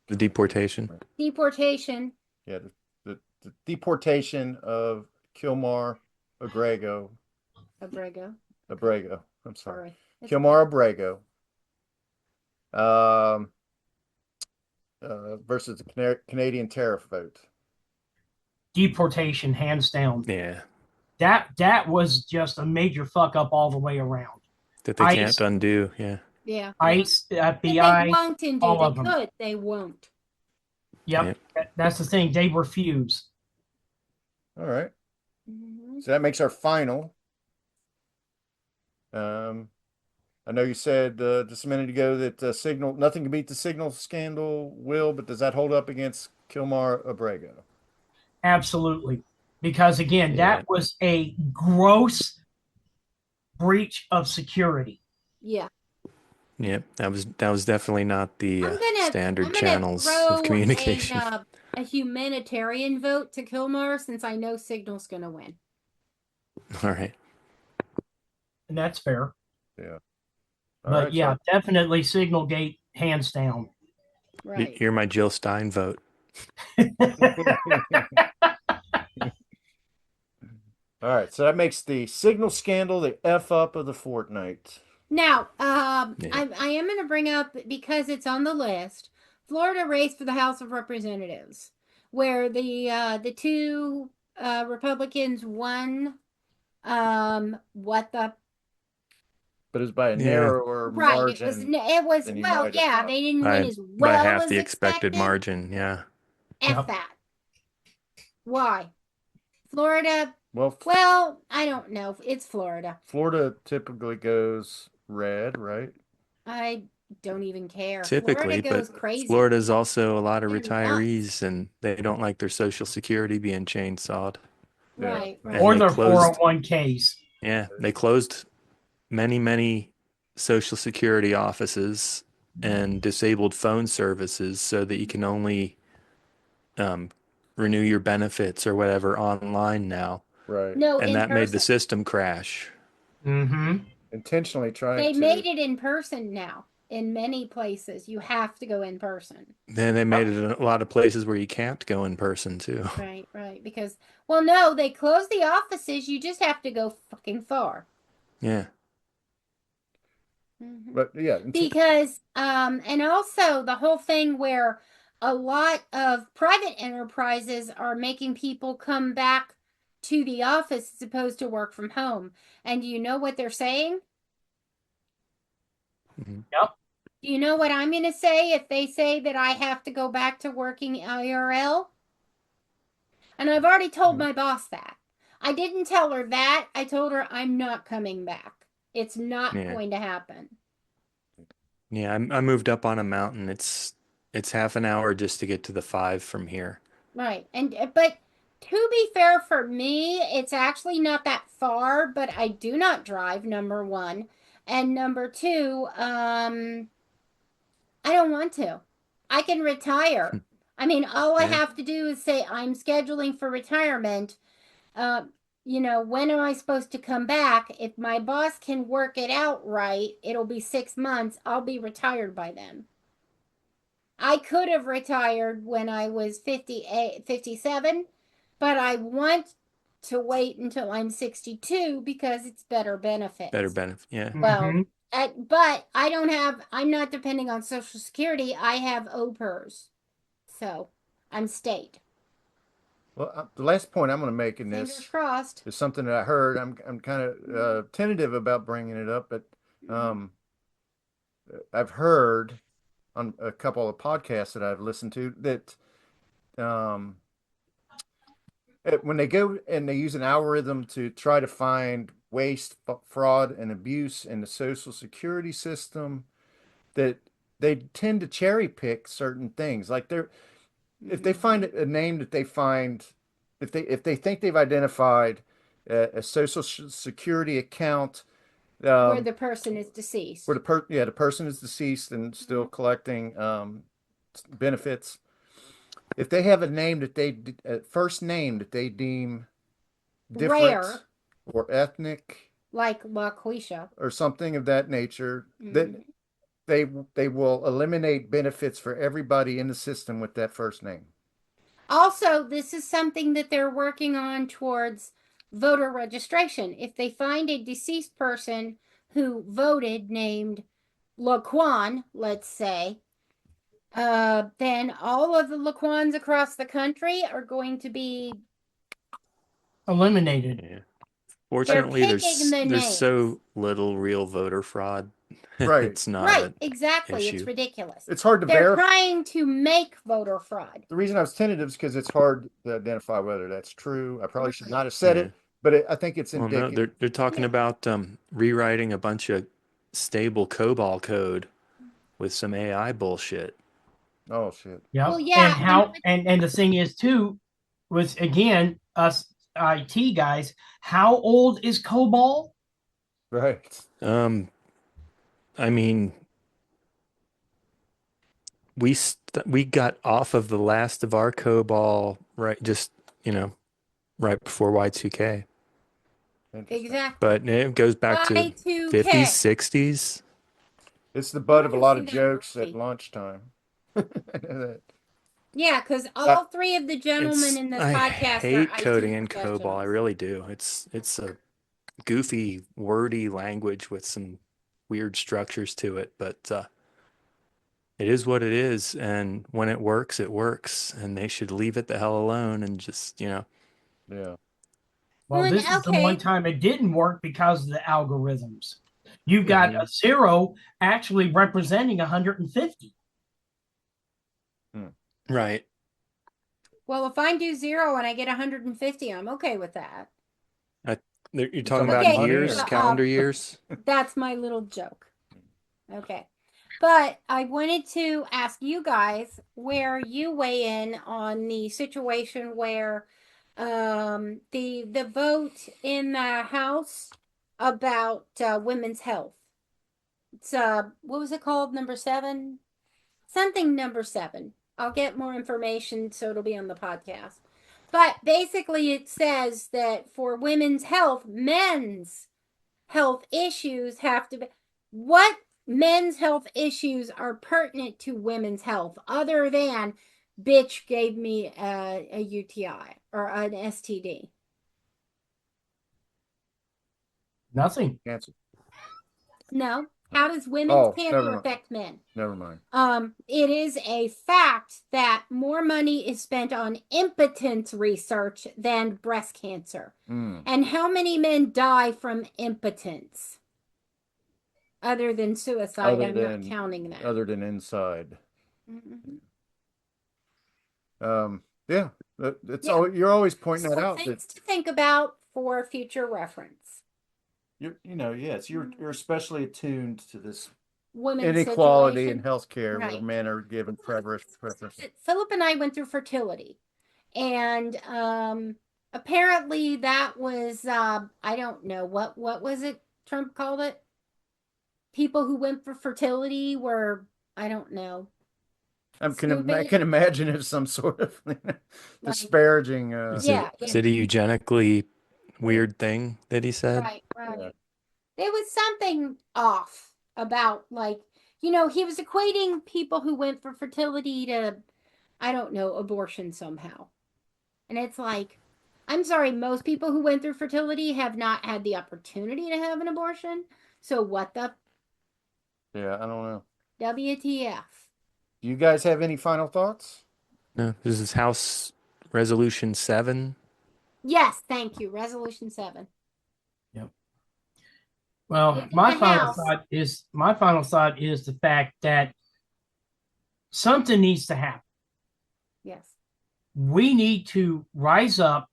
The deportation. Deportation. Yeah, the deportation of Kilmar Abrego. Abrego. I'm sorry. Sorry. Kilmar Abrego. Versus the Canadian tariff vote. Deportation, hands down. Yeah. That was just a major fuck up all the way around. That they ICE, can't undo. Yeah. Yeah. ICE, But they FBI, won't undo. all They of them. could. They won't. Yep. That's the thing. They refuse. All right. Mhm. So that makes our final. I know you said just a minute ago that Signal, nothing can beat the Signal scandal, Will, but does that hold up against Kilmar Abrego? Absolutely. Because again, Yeah. that was a gross breach of security. Yeah. Yep, that was definitely not the standard I'm gonna channels of throw communication. a humanitarian vote to Kilmar since I know Signal's gonna win. All right. And that's fair. Yeah. All But right, yeah, so definitely Signalgate, hands down. Right. You're my Jill Stein vote. all right, so that makes the Signal scandal the F up of the fortnight. Now, Yeah. I am going to bring up, because it's on the list, Florida race for the House of Representatives, where the two Republicans won. What the But it's by a Yeah. narrower right? margin. It was than you well, might have yeah. thought. They didn't win By as by well half as the expected expected. margin. Yeah. F Yep. that. Why? Florida. Well, Well, I don't know. It's Florida. Florida typically goes red, right? I don't even care. Typically, Florida goes but crazy. Florida's also a lot of They're retirees, nuts. and they don't like their Social Security being chainsawed. Yeah. Right, And right. Or they their closed. 401ks. Yeah, they closed many Social Security offices and disabled phone services so that you can only renew your benefits or whatever online now. Right. No, And in that made the person. system crash. Mm-hmm. Intentionally trying They to. made it in person now. In many places, you have to go in person. Then they made it in a lot of places where you can't go in person too. Right, right. Because, well, no, they closed the offices. You just have to go fucking far. Yeah. But yeah, Because, and also the whole thing where a lot of private enterprises are making people come back to the office as opposed to work from home. And do you know what they're saying? Yep. Do you know what I'm going to say if they say that I have to go back to working IRL? And I've already told my boss that. I didn't tell her that. I told her I'm not coming back. It's not Yeah. going to happen. Yeah, I moved up on a mountain. It's half an hour just to get to the 5 from here. Right. And but to be fair for me, it's actually not that far, but I do not drive, number one. And number two, I don't want to. I can retire. I mean, all I Yeah. have to do is say I'm scheduling for retirement. Uh, when am I supposed to come back? If my boss can work it out right, it'll be 6 months. I'll be retired by then. I could have retired when I was 58, 57, but I want to wait until I'm 62 because it's better benefits. Better benefit. Yeah. Well, Mm-hmm. but I'm not depending on Social Security. I have OPERS. So I'm state. well, the last point I'm going to make in Fingers this crossed. is something that I heard. I'm kind of tentative about bringing it up, but I've heard on a couple of podcasts that I've listened to that um, when they go and they use an algorithm to try to find waste, fraud, and abuse in the Social Security system, that they tend to cherry pick certain things. Like if they find a name that they find, if they think they've identified a Social Security account Where the person is deceased. where the person is deceased and still collecting benefits. If they have a name that first name that they deem different Rare. or ethnic Like LaQuisha. or something of that nature, that they will eliminate benefits for everybody in the system with that first name. Also, this is something that they're working on towards voter registration. If they find a deceased person who voted named Laquan, let's say, then all of the Laquans across the country are going to be Eliminated. Yeah. Fortunately, picking the there's names. so little real voter fraud. Right. It's not Right, an exactly. It's issue. ridiculous. It's hard to They're verify. trying to make voter fraud. The reason I was tentative is because it's hard to identify whether that's true. I probably should not have said Yeah. it, but I think it's Well, no, indicative. they're talking Yeah. about rewriting a bunch of stable COBOL code with some AI bullshit. Oh shit. Yep. Well, And yeah, how and the thing is too, was again us IT guys, how old is COBOL? Right. I mean, we got off of the last of our COBOL right just, right before Y2K. Interesting. exactly. But it goes back to Y2K. 50s, 60s. It's the butt of a lot of see that jokes at movie. lunchtime. I know that. Yeah, because all three of the gentlemen It's in this I podcast are hate coding IT in COBOL. I professionals. really do. It's a goofy, wordy language with some weird structures to it, but it is what it is, and when it works, and they should leave it the hell alone and just, Yeah. Well, Well, this is the one okay. time it didn't work because of the algorithms. You've got Mhm. a 0 actually representing 150. Right. Well, if I do 0 and I get 150, I'm okay with that. You're talking about about Okay, money years, or- calendar years? that's my little joke. Okay. But I wanted to ask you guys where you weigh in on the situation where the vote in the House about women's health. It's what was it called? Number 7? Something number 7. I'll get more information so it'll be on the podcast. But basically it says that for women's health, men's health issues have to be what men's health issues are pertinent to women's health other than bitch gave me a UTI or an STD. Nothing. Cancer. No. How does women's Oh, cancer affect men? never mind. It is a fact that more money is spent on impotence research than breast cancer. Mm. And how many men die from impotence? Other than suicide, I'm not counting that. Other than inside. Mhm. Yeah. It's Yeah. you're always pointing that So out. things to think about for future reference. Yes, you're especially attuned to this Women's inequality in situation. healthcare where Right. men are given preference. Philip and I went through fertility, and apparently that was I don't know what was it Trump called it. People who went for fertility were, I don't know, I stupid. can imagine it some sort of Like, disparaging. Is yeah, it a eugenically weird thing that he said? right. Yeah. There was something off about, like, he was equating people who went for fertility to, I don't know, abortion somehow. And it's like, I'm sorry, most people who went through fertility have not had the opportunity to have an abortion. So what the Yeah, I don't know. WTF? Do you guys have any final thoughts? No, this is House Resolution 7. Yes, thank you. Resolution 7. Yep. Well, It's in the House. my final thought is the fact that something needs to happen. Yes, We need to rise up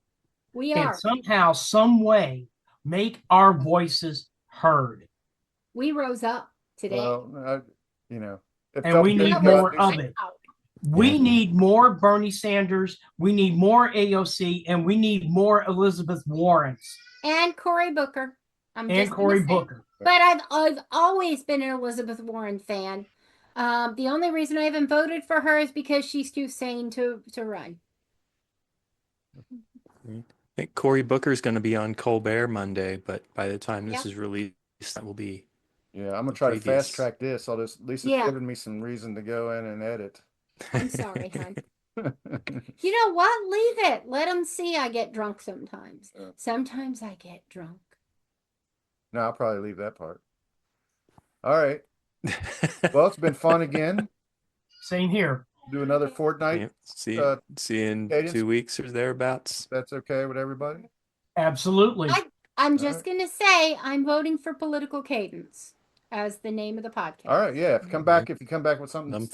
we and are. somehow, some way, make our voices heard. We rose up today. Well, if And we need more of it. We Yeah. need more Bernie Sanders. We need more AOC, and we need more Elizabeth Warrens And Cory Booker. and Cory Booker. But I've always been an Elizabeth Warren fan. The only reason I haven't voted for her is because she's too sane to run. I think Cory Booker's going to be on Colbert Monday, but by the time this is released, that will be. Yeah, I'm gonna try to previous. fast track this. At least it's given me some reason to go in and edit. I'm sorry, hon. You know what? Leave it. Let them see I get drunk sometimes. Yeah. Sometimes I get drunk. No, I'll probably leave that part. All right. Well, it's been fun again. Same here. Do another fortnight. Yeah, see you in cadence. 2 weeks or thereabouts. That's okay with everybody? Absolutely. I'm just going to say I'm voting for Political Cadence as the name of the podcast. All right, yeah. If you come back with something,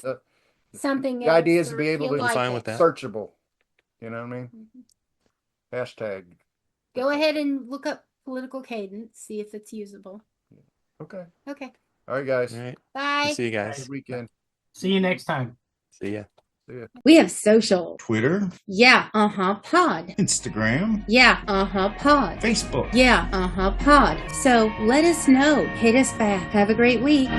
Something the idea is else, to be able or to you I'm fine like with it. that. searchable. You know what I mean? Hashtag. Go ahead and look up Political Cadence, see if it's usable. Okay. Okay. All right, guys. All right. Bye. See you Good guys. weekend. See you next time. See ya. See ya. We have social. Twitter, Yeah, pod. Instagram, Yeah, pod. Facebook. Yeah, pod. So let us know. Hit us back. Have a great week.